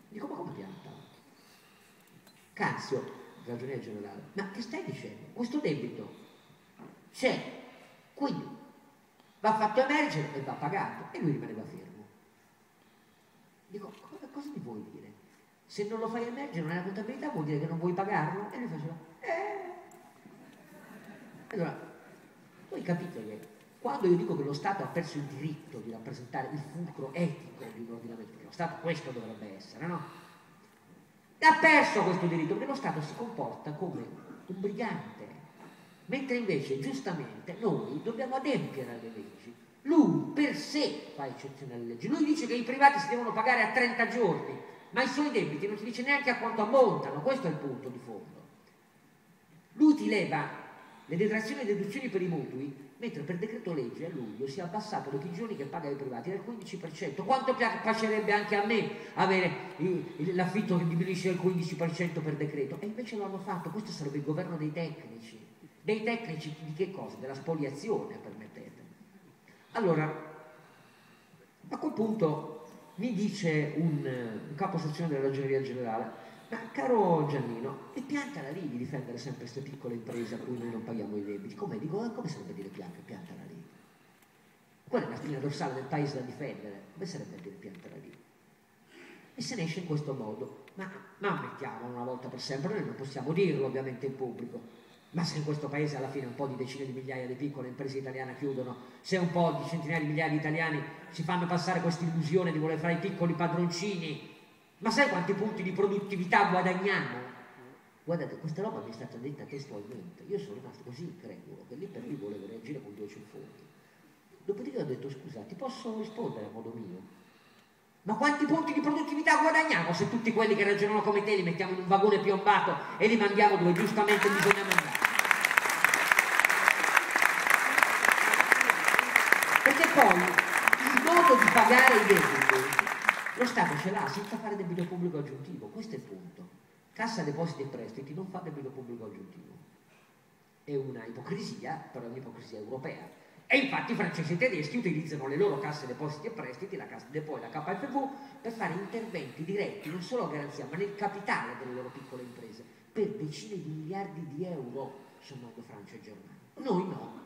Dico: ma come pianta? Canzio, ragioniere generale, ma che stai dicendo? Questo debito c'è, quindi va fatto emergere e va pagato, e lui rimaneva fermo. Dico: cosa mi vuoi dire? Se non lo fai emergere nella contabilità vuol dire che non vuoi pagarlo? E lui faceva, Allora, voi capite che quando io dico che lo Stato ha perso il diritto di rappresentare il fulcro etico di un ordinamento, perché lo Stato questo dovrebbe essere, no? Ha perso questo diritto perché lo Stato si comporta come un brigante, mentre invece giustamente noi dobbiamo adempiere alle leggi. Lui per sé fa eccezione alle leggi, lui dice che i privati si devono pagare a 30 giorni, ma i suoi debiti non ti dice neanche a quanto ammontano, questo è il punto di fondo. Lui ti leva le detrazioni e deduzioni per i mutui, mentre per decreto legge a luglio si è abbassato le pigioni che paga i privati del 15%. Quanto piacerebbe anche a me avere l'affitto che diminuisce del 15% per decreto? E invece lo hanno fatto. Questo sarebbe il governo dei tecnici. Dei tecnici di che cosa? Della spoliazione, permettetemi. Allora, a quel punto mi dice un capo sezione della Ragioneria Generale: ma caro Giannino, e piantala lì di difendere sempre queste piccole imprese a cui noi non paghiamo i debiti. Come dico, come sarebbe dire piantala lì? Quella è la spina dorsale del paese da difendere, come sarebbe dire piantala lì? E se ne esce in questo modo. Ma ammettiamolo una volta per sempre, noi non possiamo dirlo ovviamente in pubblico, ma se in questo paese alla fine un po' di decine di migliaia di piccole imprese italiane chiudono, se un po' di centinaia di migliaia di italiani si fanno passare questa illusione di voler fare i piccoli padroncini, ma sai quanti punti di produttività guadagniamo? Guardate, questa roba mi è stata detta testualmente. Io sono rimasto così incredulo che lì per lì volevo reagire con 2 ceffoni. Dopodiché ho detto: scusa, ti posso rispondere a modo mio? Ma quanti punti di produttività guadagniamo se tutti quelli che ragionano come te li mettiamo in un vagone piombato e li mandiamo dove giustamente bisogna mandare? Perché poi il modo di pagare i debiti lo Stato ce l'ha senza fare debito pubblico aggiuntivo, questo è il punto. Cassa depositi e prestiti non fa debito pubblico aggiuntivo. È una ipocrisia, però è un'ipocrisia europea. E infatti i francesi e i tedeschi utilizzano le loro casse depositi e prestiti, la Cassa Depo e la KfW, per fare interventi diretti, non solo a garanzia, ma nel capitale delle loro piccole imprese, per decine di miliardi di euro, sommando Francia e Germania. Noi no.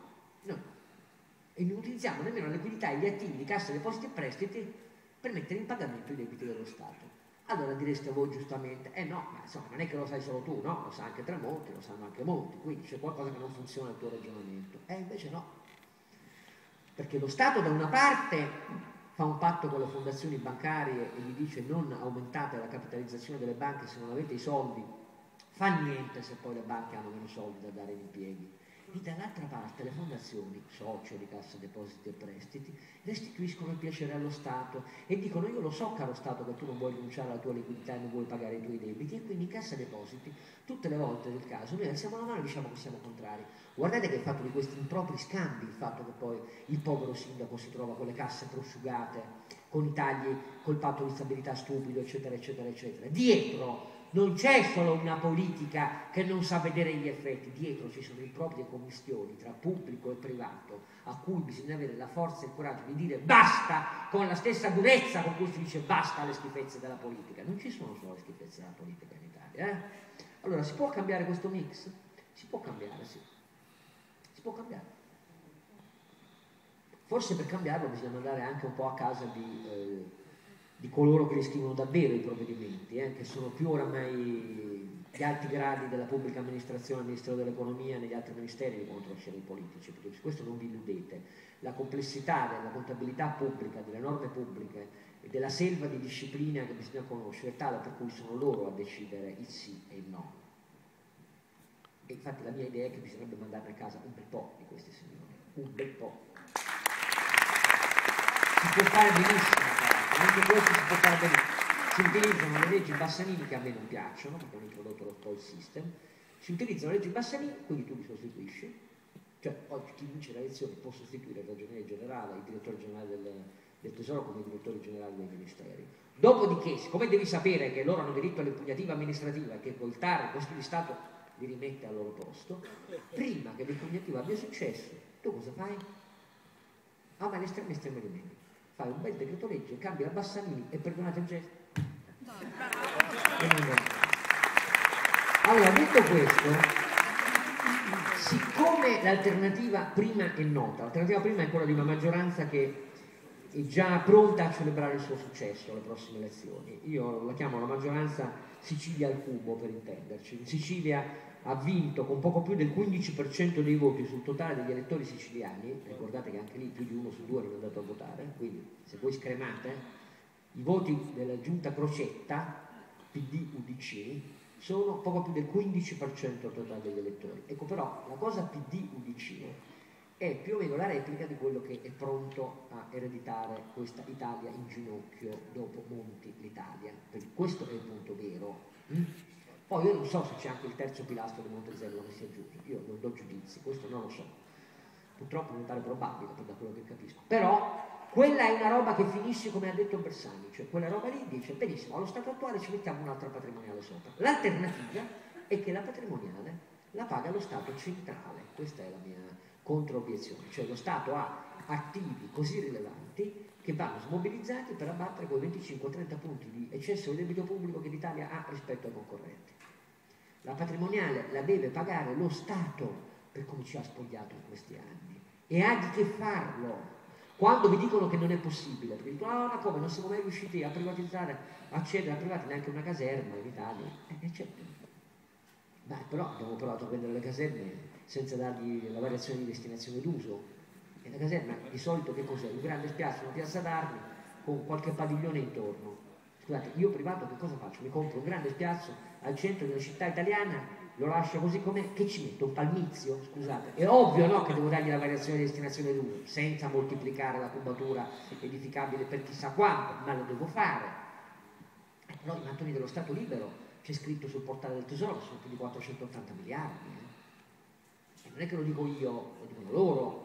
E non utilizziamo nemmeno la liquidità e gli attivi di cassa depositi e prestiti per mettere in pagamento i debiti dello Stato. Allora direste voi giustamente, no, ma insomma non è che lo sai solo tu, no? Lo sa anche Tremonti, lo sanno anche molti, quindi c'è qualcosa che non funziona nel tuo ragionamento. Invece no. Perché lo Stato da una parte fa un patto con le fondazioni bancarie e gli dice: non aumentate la capitalizzazione delle banche se non avete i soldi, fa niente se poi le banche hanno meno soldi da dare in impieghi. E dall'altra parte le fondazioni, socio di Cassa Depositi e Prestiti, restituiscono il piacere allo Stato e dicono: io lo so, caro Stato, che tu non vuoi rinunciare alla tua liquidità e non vuoi pagare i tuoi debiti, e quindi in Cassa Depositi tutte le volte del caso noi alziamo la mano e diciamo che siamo contrari. Guardate che il fatto di questi impropri scambi, il fatto che poi il povero sindaco si trova con le casse prosciugate, con i tagli, col patto di stabilità stupido, eccetera, eccetera, eccetera. Dietro non c'è solo una politica che non sa vedere gli effetti, dietro ci sono improprie commistioni tra pubblico e privato, a cui bisogna avere la forza e il coraggio di dire basta, con la stessa durezza con cui si dice basta alle schifezze della politica. Non ci sono solo le schifezze della politica in Italia. Allora, si può cambiare questo mix? Si può cambiare, sì. Si può cambiare. Forse per cambiarlo bisogna andare anche un po' a casa di coloro che li scrivono davvero i provvedimenti, che sono più oramai gli alti gradi della pubblica amministrazione, al Ministero dell'Economia e negli altri ministeri di conoscere i politici, perché su questo non vi illudete. La complessità della contabilità pubblica, delle norme pubbliche e della selva di disciplina che bisogna conoscere è tale per cui sono loro a decidere il sì e il no. E infatti la mia idea è che bisognerebbe mandarne a casa un bel po' di questi signori, un bel po'. Si può fare benissimo, anche questo si può fare benissimo. Si utilizzano le leggi Bassanini, che a me non piacciono perché hanno introdotto lo spoil system, si utilizzano le leggi Bassanini, quindi tu li sostituisci, cioè oggi chi vince le elezioni può sostituire il ragioniere generale, il direttore generale del Tesoro come direttori generali dei ministeri. Dopodiché, siccome devi sapere che loro hanno diritto all'impugnativa amministrativa e che col TAR il Consiglio di Stato li rimette al loro posto, prima che l'impugnativa abbia successo, tu cosa fai? Ma l'estremo di meno. Fai un bel decreto legge, cambi la Bassanini e perdonate il gesto. Allora, detto questo, siccome l'alternativa prima è nota, l'alternativa prima è quella di una maggioranza che è già pronta a celebrare il suo successo alle prossime elezioni. Io la chiamo la maggioranza Sicilia al cubo, per intenderci. In Sicilia ha vinto con poco più del 15% dei voti sul totale degli elettori siciliani, ricordate che anche lì più di 1 su 2 non è andato a votare, quindi se voi scremate, i voti della giunta Crocetta, PD, UDC, sono poco più del 15% totale degli elettori. Ecco, però la cosa PD, UDC è più o meno la replica di quello che è pronto a ereditare questa Italia in ginocchio dopo Monti l'Italia, perché questo è il punto vero. Poi io non so se c'è anche il terzo pilastro di Montesello che si aggiunge, io non do giudizi, questo non lo so, purtroppo non è probabile da quello che capisco, però quella è una roba che finisce come ha detto Bersani, cioè quella roba lì dice benissimo, allo stato attuale ci mettiamo un'altra patrimoniale sopra. L'alternativa è che la patrimoniale la paga lo Stato centrale, questa è la mia controobiezione, cioè lo Stato ha attivi così rilevanti che vanno smobilizzati per abbattere quei 25-30 punti di eccesso di debito pubblico che l'Italia ha rispetto ai concorrenti. La patrimoniale la deve pagare lo Stato per come ci ha spogliato in questi anni e ha di che farlo. Quando vi dicono che non è possibile, perché dicono ah, ma come, non siamo mai riusciti a privatizzare, a cedere a privati neanche una caserma in Italia, certo. Beh, però abbiamo provato a vendere le caserme senza dargli la variazione di destinazione d'uso. E la caserma di solito che cos'è? Un grande spiazzo, una piazza d'armi con qualche padiglione intorno. Scusate, io privato che cosa faccio? Mi compro un grande spiazzo al centro di una città italiana, lo lascio così com'è, che ci metto? Un palmizio? Scusate. È ovvio, no, che devo dargli la variazione di destinazione d'uso, senza moltiplicare la cubatura edificabile per chissà quanto, ma lo devo fare. Però i mattoni dello Stato libero, c'è scritto sul portale del Tesoro, sono più di 480 miliardi. E non è che lo dico io, lo dicono loro.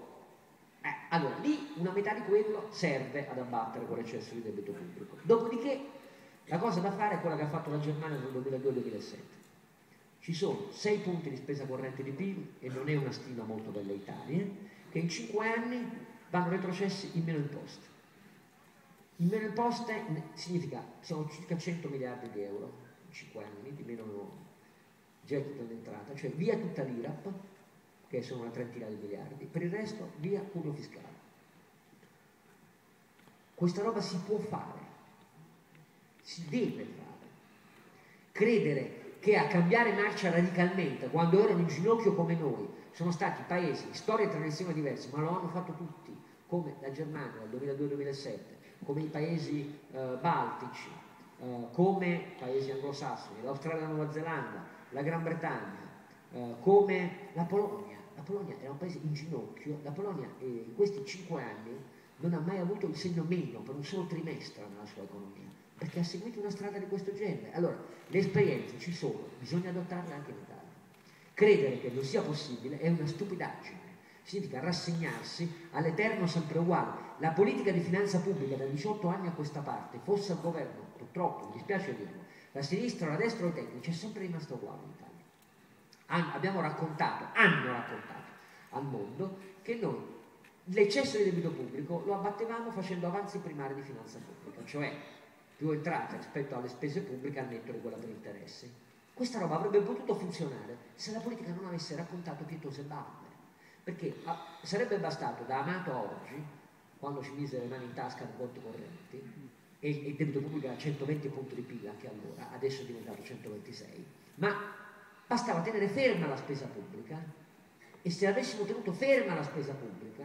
Allora, lì una metà di quello serve ad abbattere quell'eccesso di debito pubblico. Dopodiché, la cosa da fare è quella che ha fatto la Germania nel 2002-2007. Ci sono 6 punti di spesa corrente di PIL, e non è una stima molto bella Italia, che in 5 anni vanno retrocessi in meno imposte. In meno imposte significa, sono circa 100 miliardi di euro, in 5 anni, di meno gettito d'entrata, cioè via tutta l'IRAP, che sono una trentina di miliardi, per il resto via cuneo fiscale. Questa roba si può fare, si deve fare. Credere che a cambiare marcia radicalmente, quando erano in ginocchio come noi, sono stati paesi di storia e tradizione diverse, ma lo hanno fatto tutti, come la Germania dal 2002-2007, come i paesi baltici, come paesi anglosassoni, l'Australia e la Nuova Zelanda, la Gran Bretagna, come la Polonia. La Polonia era un paese in ginocchio, la Polonia in questi 5 anni non ha mai avuto il segno meno per un solo trimestre nella sua economia, perché ha seguito una strada di questo genere. Allora, le esperienze ci sono, bisogna adottarle anche in Italia. Credere che non sia possibile è una stupidaggine, significa rassegnarsi all'eterno sempre uguale. La politica di finanza pubblica da 18 anni a questa parte, fosse al governo, purtroppo, mi dispiace dirlo, la sinistra, la destra o i tecnici, è sempre rimasta uguale in Italia. Hanno raccontato al mondo che noi l'eccesso di debito pubblico lo abbattevamo facendo avanzi primari di finanza pubblica, cioè più entrate rispetto alle spese pubbliche al netto di quella per interessi. Questa roba avrebbe potuto funzionare se la politica non avesse raccontato pietose balle, perché sarebbe bastato da Amato a oggi, quando ci mise le mani in tasca nei conti correnti, e il debito pubblico era 120 punti di PIL anche allora, adesso è diventato 126, ma bastava tenere ferma la spesa pubblica, e se avessimo tenuto ferma la spesa pubblica,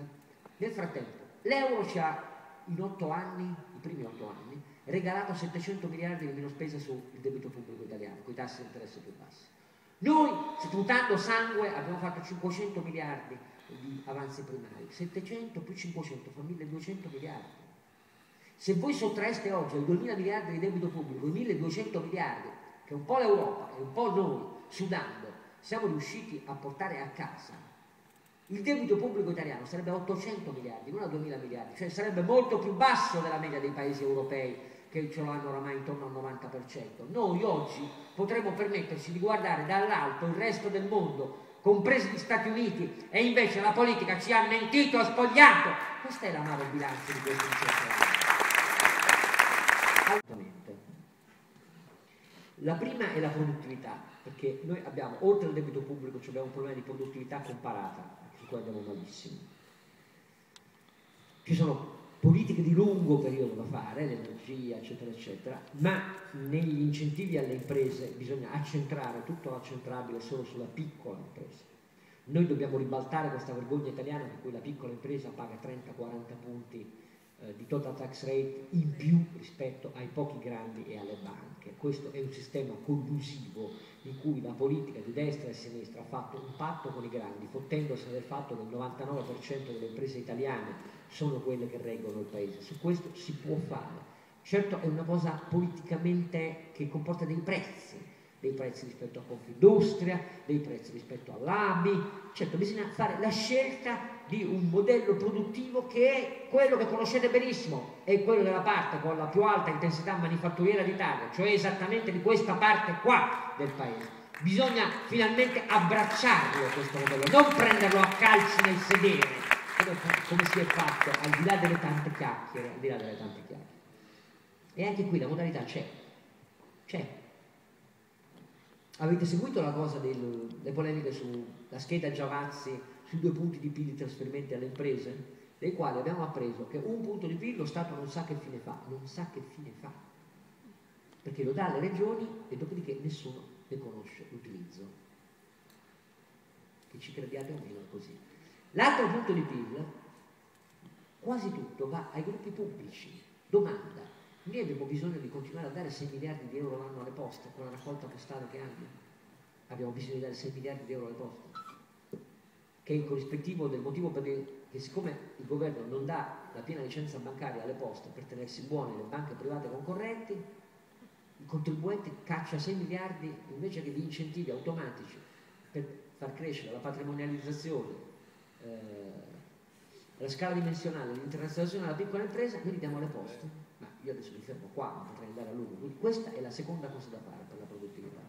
nel frattempo l'euro ci ha in 8 anni, i primi 8 anni, regalato 700 miliardi di meno spesa sul debito pubblico italiano, con i tassi di interesse più bassi. Noi, sputando sangue, abbiamo fatto 500 miliardi di avanzi primari, 700 più 500 fa 1200 miliardi. Se voi sottraeste oggi ai 2000 miliardi di debito pubblico i 1200 miliardi, che un po' l'Europa e un po' noi, sudando, siamo riusciti a portare a casa, il debito pubblico italiano sarebbe a 800 miliardi, non a 2000 miliardi, cioè sarebbe molto più basso della media dei paesi europei che ce lo hanno oramai intorno al 90%. Noi oggi potremmo permetterci di guardare dall'alto il resto del mondo, compresi gli Stati Uniti, e invece la politica ci ha mentito, ha spogliato. Questa è la mano bilancia di questo incerto. La prima è la produttività, perché noi abbiamo, oltre al debito pubblico, abbiamo un problema di produttività comparata, su cui andiamo malissimo. Ci sono politiche di lungo periodo da fare, l'energia, eccetera, eccetera, ma negli incentivi alle imprese bisogna accentrare tutto l'accentrabile solo sulla piccola impresa. Noi dobbiamo ribaltare questa vergogna italiana per cui la piccola impresa paga 30-40 punti di total tax rate in più rispetto ai pochi grandi e alle banche. Questo è un sistema collusivo in cui la politica di destra e sinistra ha fatto un patto con i grandi, fottendosi del fatto che il 99% delle imprese italiane sono quelle che reggono il paese. Su questo si può fare. Certo è una cosa politicamente che comporta dei prezzi rispetto a Confindustria, dei prezzi rispetto all'ABI. Certo, bisogna fare la scelta di un modello produttivo che è quello che conoscete benissimo, è quello della parte con la più alta intensità manifatturiera d'Italia, cioè esattamente di questa parte qua del paese. Bisogna finalmente abbracciarlo questo modello, non prenderlo a calci nel sedere, come si è fatto al di là delle tante chiacchiere, E anche qui la modalità c'è. Avete seguito la cosa le polemiche sulla scheda Giavazzi sui 2 punti di PIL di trasferimenti alle imprese, dei quali abbiamo appreso che 1 punto di PIL lo Stato non sa che fine fa, perché lo dà alle regioni e dopodiché nessuno ne conosce l'utilizzo. Che ci crediate o meno è così. L'altro punto di PIL, quasi tutto va ai gruppi pubblici. Domanda: noi abbiamo bisogno di continuare a dare 6 miliardi di euro l'anno alle poste con la raccolta postale che hanno? Abbiamo bisogno di dare 6 miliardi di euro alle poste? Che è il corrispettivo del motivo per che siccome il governo non dà la piena licenza bancaria alle poste per tenersi buone le banche private concorrenti, il contribuente caccia 6 miliardi invece che di incentivi automatici per far crescere la patrimonializzazione, la scala dimensionale, l'internazionalizzazione della piccola impresa, noi li diamo alle poste. Ma io adesso mi fermo qua, non potrei andare a lungo. Quindi questa è la seconda cosa da fare per la produttività.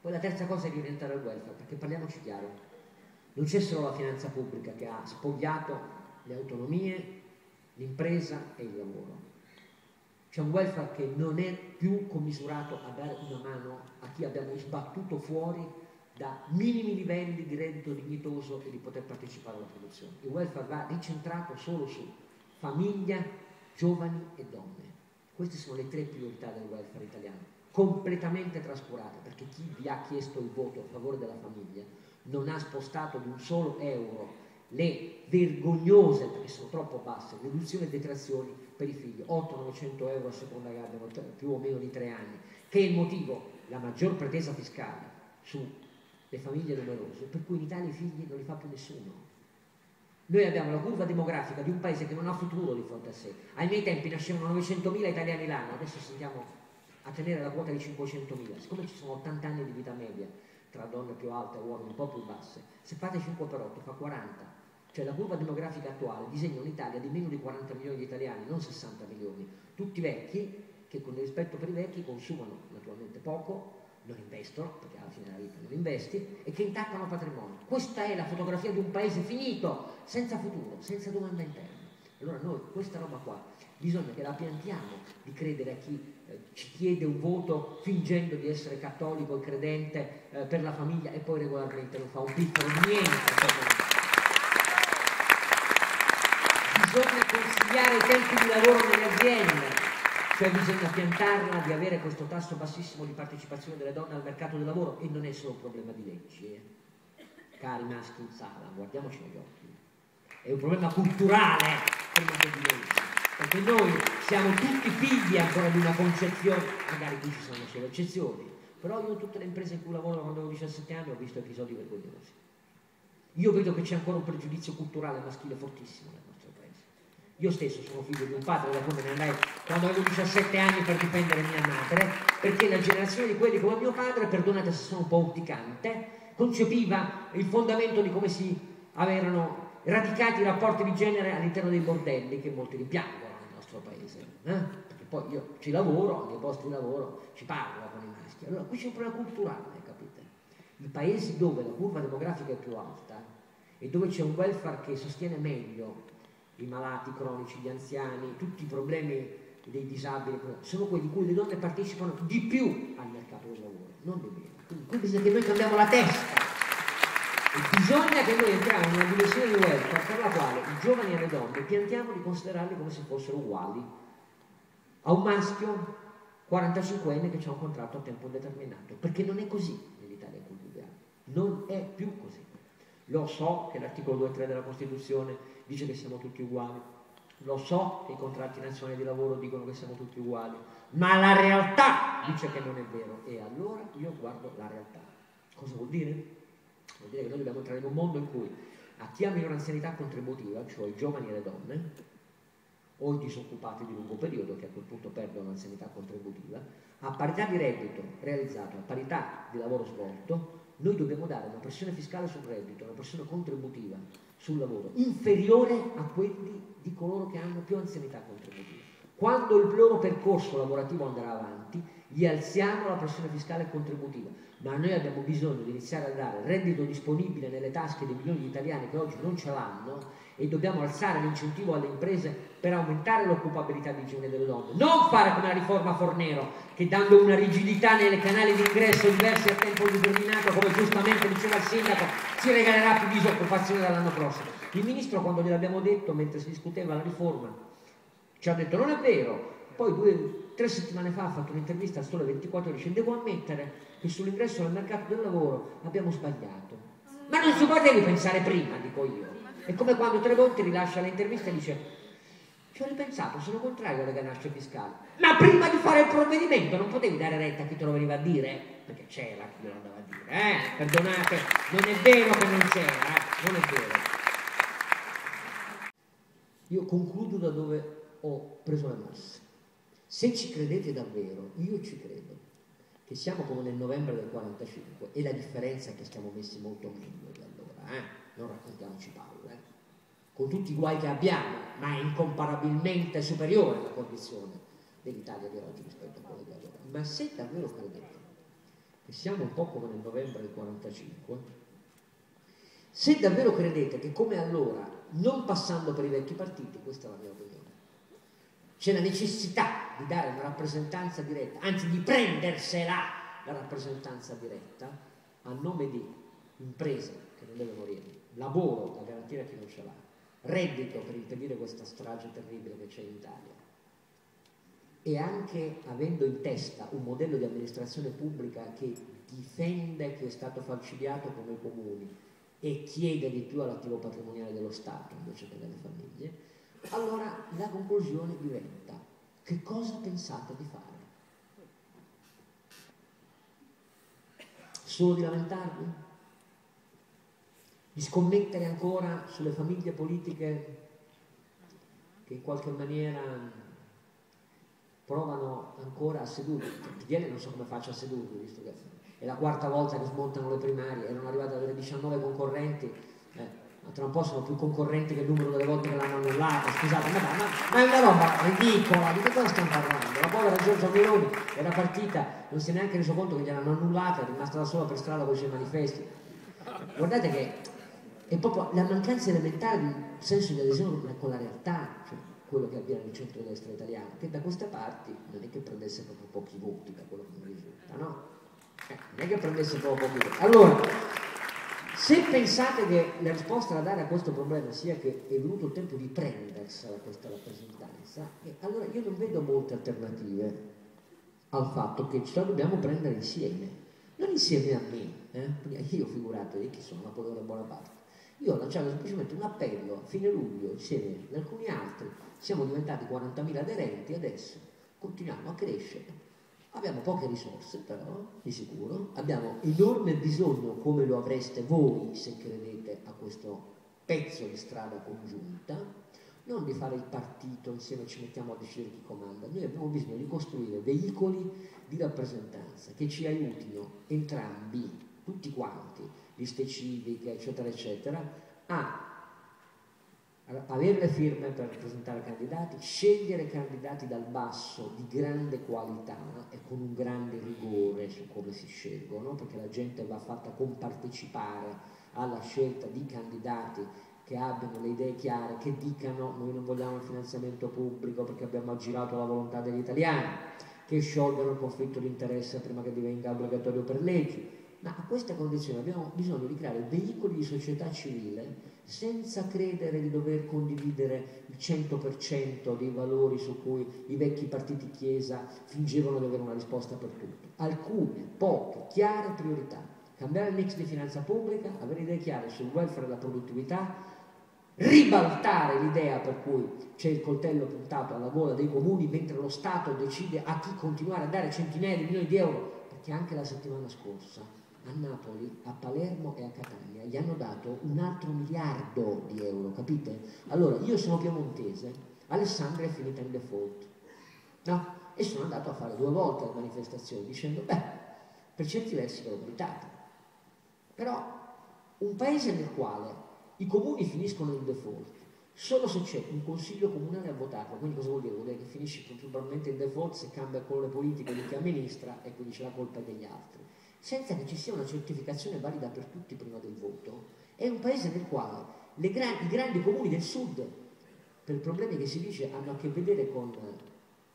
Poi la terza cosa è orientare al welfare, perché parliamoci chiaro, non c'è solo la finanza pubblica che ha spogliato le autonomie, l'impresa e il lavoro. C'è un welfare che non è più commisurato a dare una mano a chi abbiamo sbattuto fuori da minimi livelli di reddito dignitoso e di poter partecipare alla produzione. Il welfare va ricentrato solo su famiglia, giovani e donne. Queste sono le 3 priorità del welfare italiano, completamente trascurate, perché chi vi ha chiesto il voto a favore della famiglia non ha spostato di un solo euro le vergognose, perché sono troppo basse, riduzioni e detrazioni per i figli, 800-900 euro a seconda che abbiano più o meno di 3 anni, che è il motivo, la maggior pretesa fiscale sulle famiglie numerose, per cui in Italia i figli non li fa più nessuno. Noi abbiamo la curva demografica di un paese che non ha futuro di fronte a sé. Ai miei tempi nascevano 900.000 italiani l'anno, adesso stiamo a tenere la quota di 500.000. Siccome ci sono 80 anni di vita media tra donne più alte e uomini un po' più basse, se fate 5 per 8 fa 40. Cioè la curva demografica attuale disegna un'Italia di meno di 40 milioni di italiani, non 60 milioni. Tutti vecchi, che con il rispetto per i vecchi consumano naturalmente poco, non investono, perché alla fine della vita non investi, e che intaccano patrimonio. Questa è la fotografia di un paese finito, senza futuro, senza domanda interna. Allora noi questa roba qua bisogna che la piantiamo di credere a chi ci chiede un voto fingendo di essere cattolico e credente per la famiglia e poi regolarmente non fa un piccolo di niente. Bisogna consigliare i tempi di lavoro nelle aziende, cioè bisogna piantarla di avere questo tasso bassissimo di partecipazione delle donne al mercato del lavoro, e non è solo un problema di leggi, cari maschi in sala, guardiamoci negli occhi, è un problema culturale prima che di leggi, perché noi siamo tutti figli ancora di una concezione, magari qui ci sono solo eccezioni, però io in tutte le imprese in cui lavoro quando avevo 17 anni ho visto episodi vergognosi. Io vedo che c'è ancora un pregiudizio culturale maschile fortissimo nel nostro paese. Io stesso sono figlio di un padre da cui me ne andai quando avevo 17 anni per difendere mia madre, perché la generazione di quelli come mio padre, perdonate se sono un po' urticante, concepiva il fondamento di come si avevano radicati i rapporti di genere all'interno dei bordelli, che molti rimpiangono nel nostro paese. Perché poi io ci lavoro, nei posti di lavoro ci parlo con i maschi. Allora qui c'è un problema culturale, capite? I paesi dove la curva demografica è più alta e dove c'è un welfare che sostiene meglio i malati cronici, gli anziani, tutti i problemi dei disabili, sono quelli in cui le donne partecipano di più al mercato del lavoro, non di meno. Quindi qui bisogna che noi cambiamo la testa. E bisogna che noi entriamo in una dimensione di welfare per la quale i giovani e le donne piantiamo di considerarli come se fossero uguali a un maschio 45enne che ha un contratto a tempo determinato, perché non è così nell'Italia in cui viviamo, non è più così. Lo so che l'articolo 2.3 della Costituzione dice che siamo tutti uguali, lo so che i contratti nazionali di lavoro dicono che siamo tutti uguali, ma la realtà dice che non è vero, e allora io guardo la realtà. Cosa vuol dire? Vuol dire che noi dobbiamo entrare in un mondo in cui a chi ha minore anzianità contributiva, cioè i giovani e le donne, o i disoccupati di lungo periodo che a quel punto perdono l'anzianità contributiva, a parità di reddito realizzato, a parità di lavoro svolto, noi dobbiamo dare una pressione fiscale sul reddito, una pressione contributiva sul lavoro inferiore a quelli di coloro che hanno più anzianità contributiva. Quando il loro percorso lavorativo andrà avanti, gli alziamo la pressione fiscale e contributiva, ma noi abbiamo bisogno di iniziare a dare reddito disponibile nelle tasche dei milioni di italiani che oggi non ce l'hanno, e dobbiamo alzare l'incentivo alle imprese per aumentare l'occupabilità dei giovani e delle donne, non fare come la riforma Fornero, che dando una rigidità nei canali di ingresso diversi a tempo determinato, come giustamente diceva il sindaco, ci regalerà più disoccupazione dall'anno prossimo. Il ministro, quando gliel'abbiamo detto mentre si discuteva la riforma, ci ha detto non è vero. Poi 3 settimane fa ha fatto un'intervista al Sole 24 e dice: devo ammettere che sull'ingresso nel mercato del lavoro abbiamo sbagliato. Ma non si potevi pensare prima, dico io. È come quando Tremonti rilascia l'intervista e dice: ci ho ripensato, sono contrario alle ganasce fiscali. Ma prima di fare il provvedimento non potevi dare retta a chi te lo veniva a dire? Perché c'era chi lo andava a dire, perdonate, non è vero che non c'era, non è vero. Io concludo da dove ho preso le mosse. Se ci credete davvero, io ci credo, che siamo come nel novembre del 45, e la differenza è che stiamo messi molto meglio di allora, non raccontiamoci paure, con tutti i guai che abbiamo, ma è incomparabilmente superiore la condizione dell'Italia di oggi rispetto a quella di allora. Ma se davvero credete che siamo un po' come nel novembre del 45, se davvero credete che come allora, non passando per i vecchi partiti, questa è la mia opinione, c'è la necessità di dare una rappresentanza diretta, anzi di prendersela la rappresentanza diretta, a nome di imprese che non devono morire, lavoro da garantire a chi non ce l'ha, reddito per impedire questa strage terribile che c'è in Italia, e anche avendo in testa un modello di amministrazione pubblica che difende chi è stato falcidiato come i comuni e chiede di più all'attivo patrimoniale dello Stato invece che delle famiglie, allora la conclusione diventa: che cosa pensate di fare? Solo di lamentarvi? Di scommettere ancora sulle famiglie politiche che in qualche maniera provano ancora a sedurvi? PDL non so come faccio a sedurvi, visto che è la 4ª volta che smontano le primarie, erano arrivate a avere 19 concorrenti, tra un po' sono più concorrenti che il numero delle volte che l'hanno annullata, scusate, ma è una roba ridicola, di che cosa stiamo parlando? La povera Giorgia Meloni era partita, non si è neanche reso conto che gliel'hanno annullata, è rimasta da sola per strada con i suoi manifesti. Guardate che è proprio la mancanza elementare di senso di adesione con la realtà, cioè quello che avviene nel centro-destra italiano, che da queste parti non è che prendesse proprio pochi voti, da quello che mi risulta, no? Non è che prendesse proprio pochi voti. Allora, se pensate che la risposta da dare a questo problema sia che è venuto il tempo di prendersela questa rappresentanza, allora io non vedo molte alternative al fatto che ce la dobbiamo prendere insieme, non insieme a me, io figuratevi che sono Napoleone Bonaparte. Io ho lanciato semplicemente un appello a fine luglio insieme ad alcuni altri, siamo diventati 40.000 aderenti, adesso continuiamo a crescere. Abbiamo poche risorse però, di sicuro, abbiamo enorme bisogno, come lo avreste voi se credete a questo pezzo di strada congiunta, non di fare il partito insieme ci mettiamo a decidere chi comanda, noi abbiamo bisogno di costruire veicoli di rappresentanza che ci aiutino entrambi, tutti quanti, liste civiche, eccetera, eccetera, a avere le firme per presentare candidati, scegliere candidati dal basso di grande qualità e con un grande rigore su come si scelgono, perché la gente va fatta compartecipare alla scelta di candidati che abbiano le idee chiare, che dicano noi non vogliamo il finanziamento pubblico perché abbiamo aggirato la volontà degli italiani, che sciolgano il conflitto di interesse prima che divenga obbligatorio per leggi, Ma a queste condizioni abbiamo bisogno di creare veicoli di società civile senza credere di dover condividere il 100% dei valori su cui i vecchi partiti chiesa fingevano di avere una risposta per tutto. Alcune, poche, chiare priorità. Cambiare il mix di finanza pubblica, avere idee chiare sul welfare e la produttività, ribaltare l'idea per cui c'è il coltello puntato alla gola dei comuni mentre lo Stato decide a chi continuare a dare centinaia di milioni di euro, perché anche la settimana scorsa a Napoli, a Palermo e a Catania gli hanno dato un altro miliardo di euro, capite? Allora, io sono piemontese, Alessandria è finita in default, no? E sono andato a fare 2 volte le manifestazioni dicendo, beh, per certi versi ve l'ho meritata, però un paese nel quale i comuni finiscono in default solo se c'è un consiglio comunale a votarlo, quindi cosa vuol dire? Vuol dire che finisce probabilmente in default se cambia il colore politico di chi amministra e quindi c'è la colpa degli altri, senza che ci sia una certificazione valida per tutti prima del voto. È un paese nel quale i grandi comuni del sud, per problemi che si dice hanno a che vedere con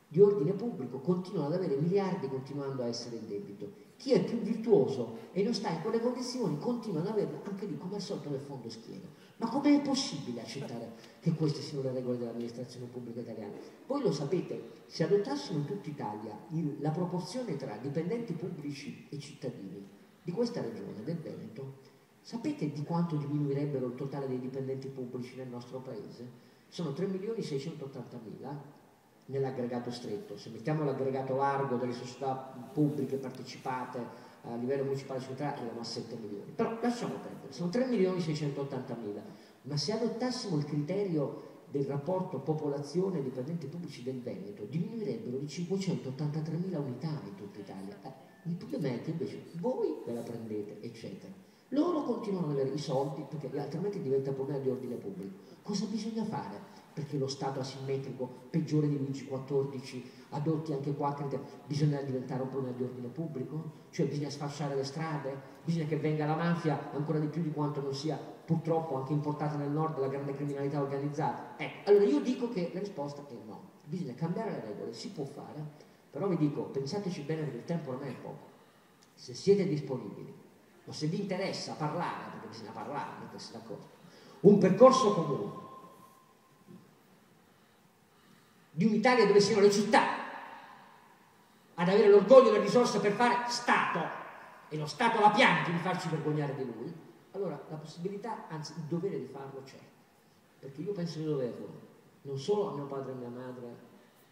di ordine pubblico, continuano ad avere miliardi continuando a essere in debito. Chi è più virtuoso e non sta in quelle condizioni continua ad averlo anche lì come al solito nel fondo schiena. Ma com'è possibile accettare che queste siano le regole dell'amministrazione pubblica italiana? Voi lo sapete, se adottassimo in tutta Italia la proporzione tra dipendenti pubblici e cittadini di questa regione, del Veneto, sapete di quanto diminuirebbero il totale dei dipendenti pubblici nel nostro paese? Sono 3.680.000 nell'aggregato stretto. Se mettiamo l'aggregato largo delle società pubbliche partecipate a livello municipale e centrale arriviamo a 7 milioni, però lasciamo perdere, sono 3.680.000, ma se adottassimo il criterio del rapporto popolazione e dipendenti pubblici del Veneto diminuirebbero di 583.000 unità in tutta Italia. Il problema è che invece voi ve la prendete, eccetera. Loro continuano ad avere i soldi perché altrimenti diventa un problema di ordine pubblico. Cosa bisogna fare? Perché lo Stato asimmetrico, peggiore di Luigi XIV, adotti anche qua criteri, bisogna diventare un problema di ordine pubblico? Cioè bisogna sfasciare le strade? Bisogna che venga la mafia ancora di più di quanto non sia purtroppo anche importata nel nord la grande criminalità organizzata? Allora io dico che la risposta è no, bisogna cambiare le regole, si può fare, però vi dico, pensateci bene perché il tempo non è poco. Se siete disponibili o se vi interessa parlare, perché bisogna parlare, mettersi d'accordo, un percorso comune di un'Italia dove siano le città ad avere l'orgoglio e le risorse per fare Stato e lo Stato la pianti di farci vergognare di lui, allora la possibilità, anzi il dovere di farlo c'è, perché io penso di doverlo non solo a mio padre e a mia madre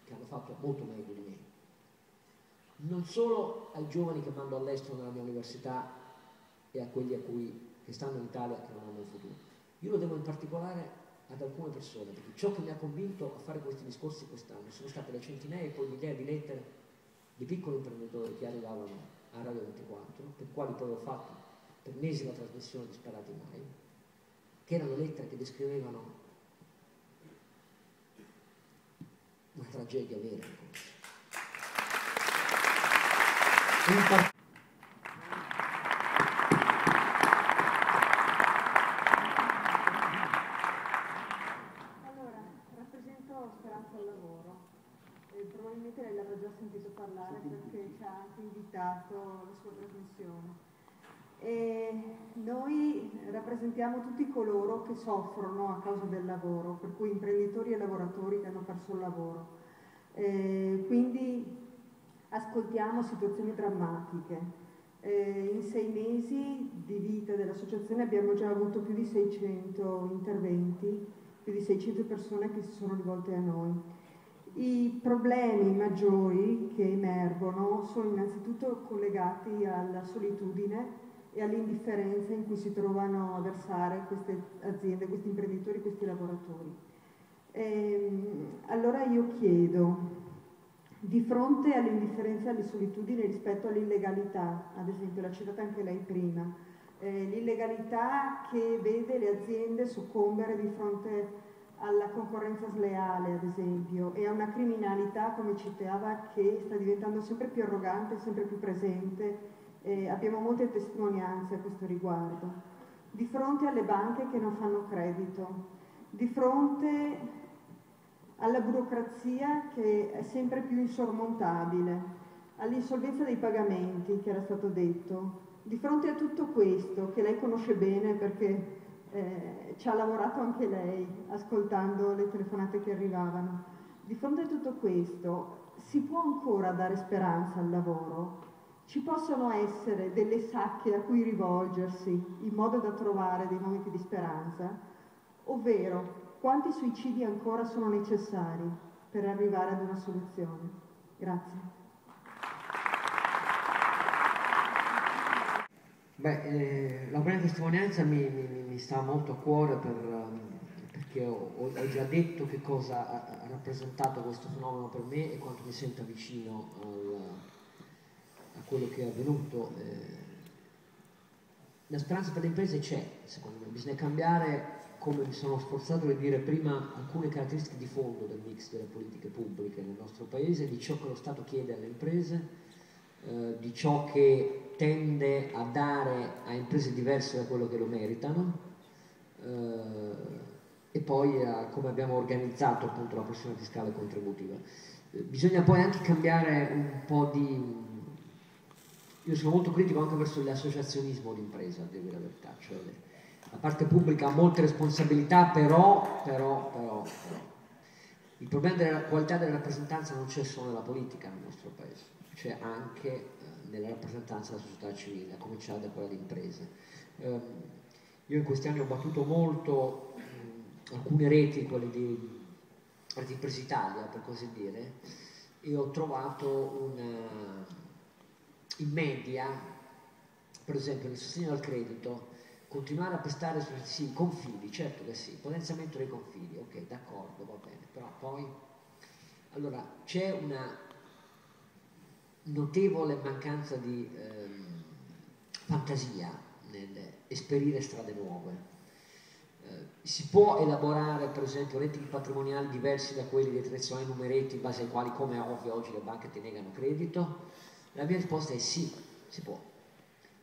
che hanno fatto molto meglio di me, non solo ai giovani che mando all'estero nella mia università e a quelli che stanno in Italia che non hanno un futuro, io lo devo in particolare ad alcune persone, perché ciò che mi ha convinto a fare questi discorsi quest'anno sono state le centinaia e poi migliaia di lettere di piccoli imprenditori che arrivavano a Radio 24, per quali poi ho fatto per mesi la trasmissione di Sparati Mai, che erano lettere che descrivevano una tragedia vera. Speranza al lavoro, probabilmente lei l'avrà già sentito parlare perché ci ha anche invitato alla sua trasmissione. E noi rappresentiamo tutti coloro che soffrono a causa del lavoro, per cui imprenditori e lavoratori che hanno perso il lavoro. Quindi ascoltiamo situazioni drammatiche. In 6 mesi di vita dell'associazione abbiamo già avuto più di 600 interventi, più di 600 persone che si sono rivolte a noi. I problemi maggiori che emergono sono innanzitutto collegati alla solitudine e all'indifferenza in cui si trovano a versare queste aziende, questi imprenditori, questi lavoratori. Allora io chiedo, di fronte all'indifferenza e alle solitudini rispetto all'illegalità, ad esempio l'ha citata anche lei prima, l'illegalità che vede le aziende soccombere di fronte alla concorrenza sleale, ad esempio, e a una criminalità, come citava, che sta diventando sempre più arrogante, sempre più presente. Abbiamo molte testimonianze a questo riguardo. Di fronte alle banche che non fanno credito, di fronte alla burocrazia che è sempre più insormontabile, all'insolvenza dei pagamenti, che era stato detto, Di fronte a tutto questo, che lei conosce bene perché ci ha lavorato anche lei, ascoltando le telefonate che arrivavano, di fronte a tutto questo, si può ancora dare speranza al lavoro? Ci possono essere delle sacche a cui rivolgersi in modo da trovare dei momenti di speranza? Ovvero, quanti suicidi ancora sono necessari per arrivare ad una soluzione? Grazie. Beh, la prima testimonianza mi sta molto a cuore perché ho già detto che cosa ha rappresentato questo fenomeno per me e quanto mi senta vicino a quello che è avvenuto. La speranza per le imprese c'è, secondo me, bisogna cambiare, come mi sono sforzato di dire prima, alcune caratteristiche di fondo del mix delle politiche pubbliche nel nostro paese, di ciò che lo Stato chiede alle imprese, di ciò che tende a dare a imprese diverse da quello che lo meritano, e poi a come abbiamo organizzato appunto la pressione fiscale contributiva. Bisogna poi anche cambiare un po' di... Io sono molto critico anche verso l'associazionismo d'impresa, a dire la verità, cioè la parte pubblica ha molte responsabilità, però il problema della qualità della rappresentanza non c'è solo nella politica nel nostro paese, c'è anche nella rappresentanza della società civile, a cominciare da quella di imprese. Io in questi anni ho battuto molto alcune reti, quelle di Reti Impresa Italia, per così dire, e ho trovato in media, per esempio nel sostegno al credito, continuare a prestare sì, confidi, certo che sì, potenziamento dei confidi, ok, d'accordo, va bene, però poi allora c'è una notevole mancanza di fantasia nell'esperire strade nuove. Si può elaborare per esempio rating patrimoniali diversi da quelli dei tradizionali numeretti in base ai quali, come è ovvio, oggi le banche ti negano credito? La mia risposta è sì, si può.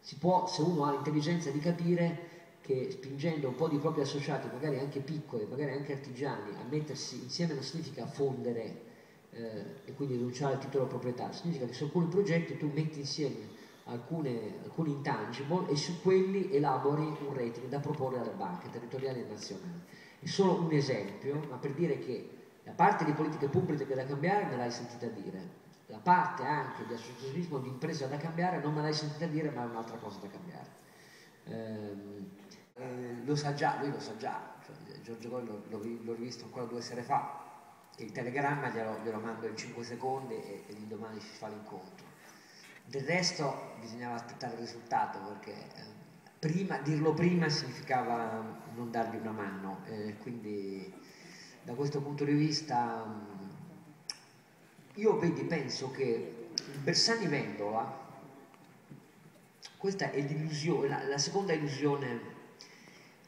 Si può, se uno ha l'intelligenza di capire che spingendo un po' di propri associati, magari anche piccoli, magari anche artigiani, a mettersi insieme non significa fondere e quindi rinunciare al titolo proprietario, significa che su alcuni progetti tu metti insieme alcuni intangible e su quelli elabori un rating da proporre alle banche territoriali e nazionali. È solo un esempio, ma per dire che la parte di politiche pubbliche che da cambiare me l'hai sentita dire, la parte anche di associazionismo di impresa da cambiare non me l'hai sentita dire, ma è un'altra cosa da cambiare. Lo sa già, lui lo sa già, cioè, Giorgio Goi l'ho rivisto ancora 2 sere fa, che il telegramma glielo mando in 5 secondi e l'indomani si fa l'incontro. Del resto bisognava aspettare il risultato, perché dirlo prima significava non dargli una mano, quindi da questo punto di vista io penso che il Bersani-Vendola, questa è l'illusione, la seconda illusione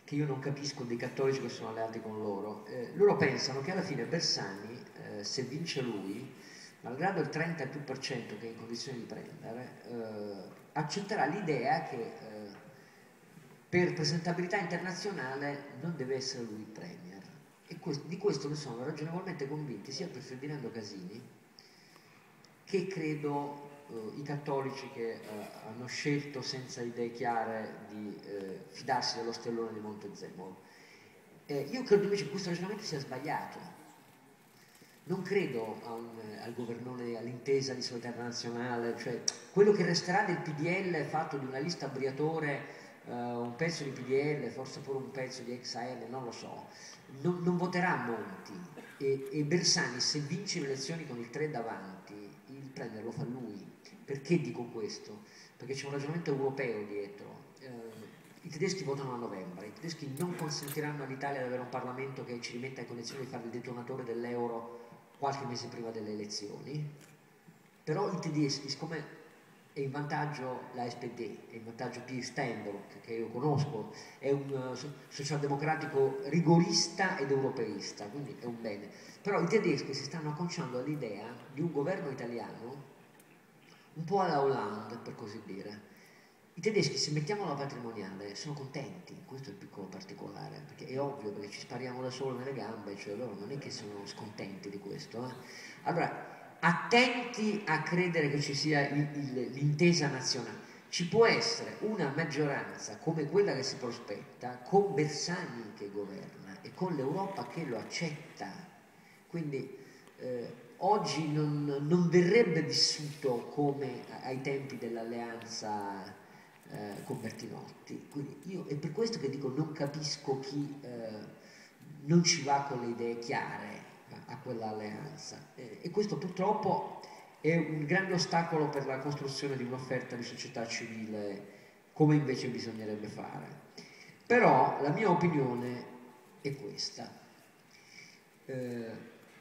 che io non capisco dei cattolici che sono alleati con loro. Loro pensano che alla fine Bersani, se vince lui, malgrado il 30% che è in condizione di prendere, accetterà l'idea che per presentabilità internazionale non deve essere lui il premier. E di questo ne sono ragionevolmente convinti sia per Ferdinando Casini che credo i cattolici che hanno scelto senza idee chiare di fidarsi dello stellone di Montezemolo. Io credo invece che questo ragionamento sia sbagliato. Non credo al governone, all'intesa di solidarietà nazionale, cioè quello che resterà del PDL fatto di una lista a Briatore, un pezzo di PDL, forse pure un pezzo di XAL, non lo so, non voterà Monti e Bersani, se vince le elezioni con il 3 davanti, il premier lo fa lui. Perché dico questo? Perché c'è un ragionamento europeo dietro. I tedeschi votano a novembre, i tedeschi non consentiranno all'Italia di avere un Parlamento che ci rimetta in condizione di fare il detonatore dell'euro qualche mese prima delle elezioni, però i tedeschi, siccome è in vantaggio la SPD, è in vantaggio Pierre Steinbrück, che io conosco, è un socialdemocratico rigorista ed europeista, quindi è un bene, però i tedeschi si stanno acconciando all'idea di un governo italiano un po' alla Hollande, per così dire. I tedeschi, se mettiamo la patrimoniale, sono contenti, questo è il piccolo particolare, perché è ovvio, perché ci spariamo da solo nelle gambe, cioè loro non è che sono scontenti di questo. Allora, attenti a credere che ci sia l'intesa nazionale. ci può essere una maggioranza come quella che si prospetta, con Bersani che governa e con l'Europa che lo accetta. Quindi oggi non verrebbe vissuto come ai tempi dell'alleanza con Bertinotti. Quindi è per questo che dico non capisco chi non ci va con le idee chiare a quella alleanza. E questo purtroppo è un grande ostacolo per la costruzione di un'offerta di società civile come invece bisognerebbe fare. Però la mia opinione è questa.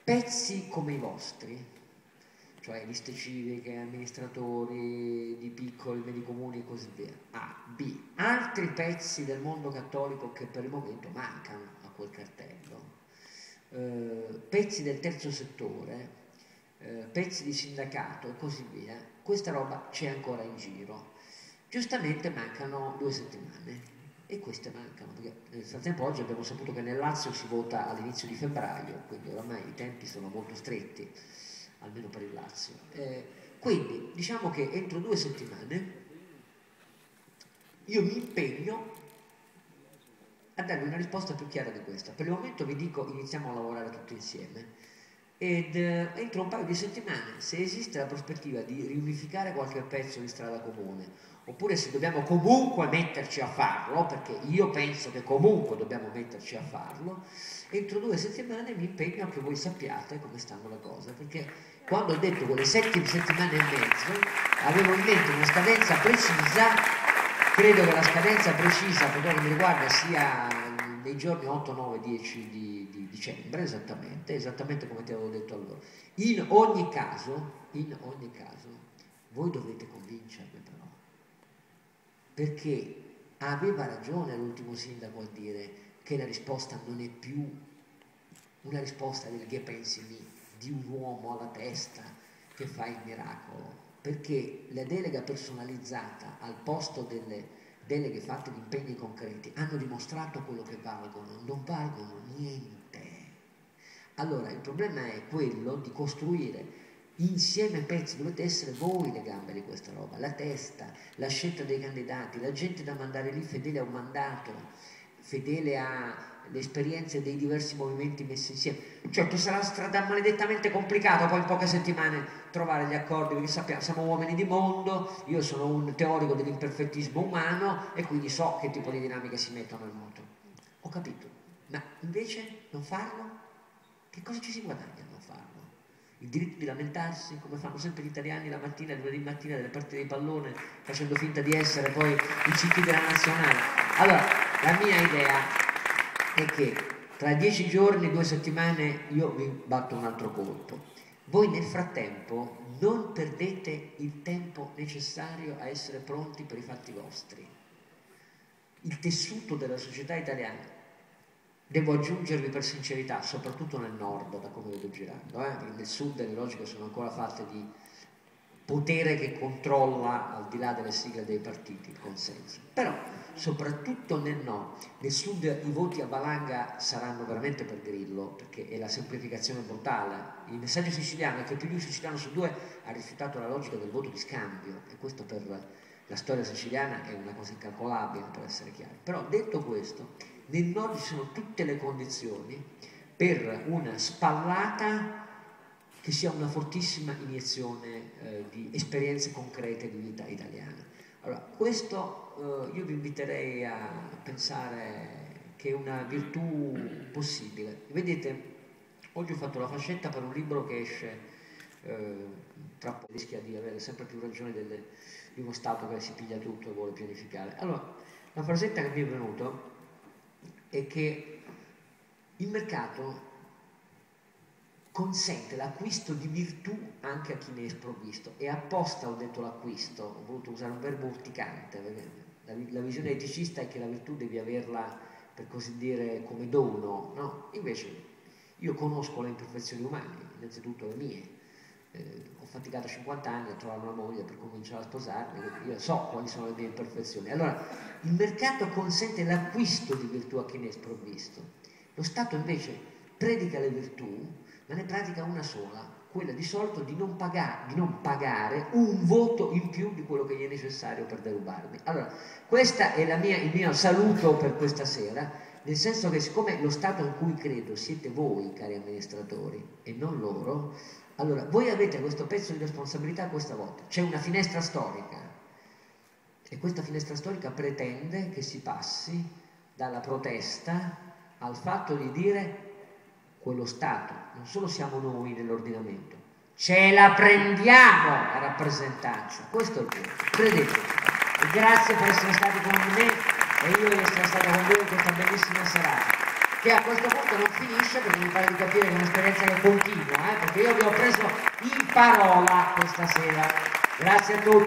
Pezzi come i vostri, cioè liste civiche, amministratori di piccoli, medi comuni e così via, A, B, altri pezzi del mondo cattolico che per il momento mancano a quel cartello, pezzi del terzo settore, pezzi di sindacato e così via, questa roba c'è ancora in giro. Giustamente mancano 2 settimane e queste mancano, perché nel frattempo oggi abbiamo saputo che nel Lazio si vota all'inizio di febbraio, quindi oramai i tempi sono molto stretti, almeno per il Lazio. Quindi diciamo che entro 2 settimane io mi impegno a darvi una risposta più chiara di questa. Per il momento vi dico iniziamo a lavorare tutti insieme ed entro un paio di settimane, se esiste la prospettiva di riunificare qualche pezzo di strada comune, oppure se dobbiamo comunque metterci a farlo, perché io penso che comunque dobbiamo metterci a farlo, entro 2 settimane mi impegno a che voi sappiate come stanno le cose, perché quando ho detto quelle 7 settimane e mezzo avevo in mente una scadenza precisa. Credo che la scadenza precisa per quello che mi riguarda sia nei giorni 8, 9, 10 di dicembre, esattamente come ti avevo detto allora. In ogni caso, voi dovete convincermi però, perché aveva ragione l'ultimo sindaco a dire che la risposta non è più una risposta del che pensi mi, di un uomo alla testa che fa il miracolo, perché la delega personalizzata al posto delle deleghe fatte di impegni concreti hanno dimostrato quello che valgono, non valgono niente. Allora il problema è quello di costruire insieme pezzi, dovete essere voi le gambe di questa roba, la testa, la scelta dei candidati, la gente da mandare lì fedele a un mandato, fedele alle esperienze dei diversi movimenti messi insieme. Certo sarà maledettamente complicato poi in poche settimane trovare gli accordi, perché sappiamo, siamo uomini di mondo, io sono un teorico dell'imperfettismo umano e quindi so che tipo di dinamiche si mettono in moto. Ho capito, ma invece non farlo? Che cosa ci si guadagna a non farlo? Il diritto di lamentarsi, come fanno sempre gli italiani la mattina, lunedì mattina, delle partite di pallone, facendo finta di essere poi i CT della nazionale. Allora, la mia idea è che tra 10 giorni, 2 settimane, io vi batto un altro colpo. Voi nel frattempo non perdete il tempo necessario a essere pronti per i fatti vostri. Il tessuto della società italiana, devo aggiungervi per sincerità, soprattutto nel nord, da come vedo girando, perché nel sud le logiche sono ancora fatte di potere che controlla, al di là delle sigle dei partiti, il consenso. Però, soprattutto nel nord, nel sud i voti a valanga saranno veramente per Grillo, perché è la semplificazione brutale. Il messaggio siciliano è che più di un siciliano su 2 ha rifiutato la logica del voto di scambio, e questo per la storia siciliana è una cosa incalcolabile, per essere chiari. Però, detto questo, nel nord ci sono tutte le condizioni per una spallata che sia una fortissima iniezione di esperienze concrete di vita italiana. Allora, questo io vi inviterei a pensare che è una virtù possibile. Vedete, oggi ho fatto la fascetta per un libro che esce tra poco, rischia di avere sempre più ragione di uno Stato che si piglia tutto e vuole pianificare. Allora, la frasetta che mi è venuta è che il mercato consente l'acquisto di virtù anche a chi ne è sprovvisto, e apposta ho detto l'acquisto, ho voluto usare un verbo urticante, la visione eticista è che la virtù devi averla, per così dire, come dono, no? Invece io conosco le imperfezioni umane, innanzitutto le mie, ho faticato 50 anni a trovare una moglie per cominciare a sposarmi, io so quali sono le mie imperfezioni. Allora, il mercato consente l'acquisto di virtù a chi ne è sprovvisto, lo Stato invece predica le virtù ma ne pratica una sola, quella di solito di non pagare un voto in più di quello che gli è necessario per derubarmi. Allora, questo è il mio saluto per questa sera, nel senso che siccome lo Stato in cui credo siete voi, cari amministratori, e non loro, allora voi avete questo pezzo di responsabilità questa volta. C'è una finestra storica e questa finestra storica pretende che si passi dalla protesta al fatto di dire: quello Stato, non solo siamo noi nell'ordinamento, ce la prendiamo a rappresentarci. Questo è il punto, credetemi. E grazie per essere stati con me e io di essere stato con voi in questa bellissima serata, che a questo punto non finisce, perché mi pare di capire che è un'esperienza che continua, perché io vi ho preso in parola questa sera. Grazie a tutti.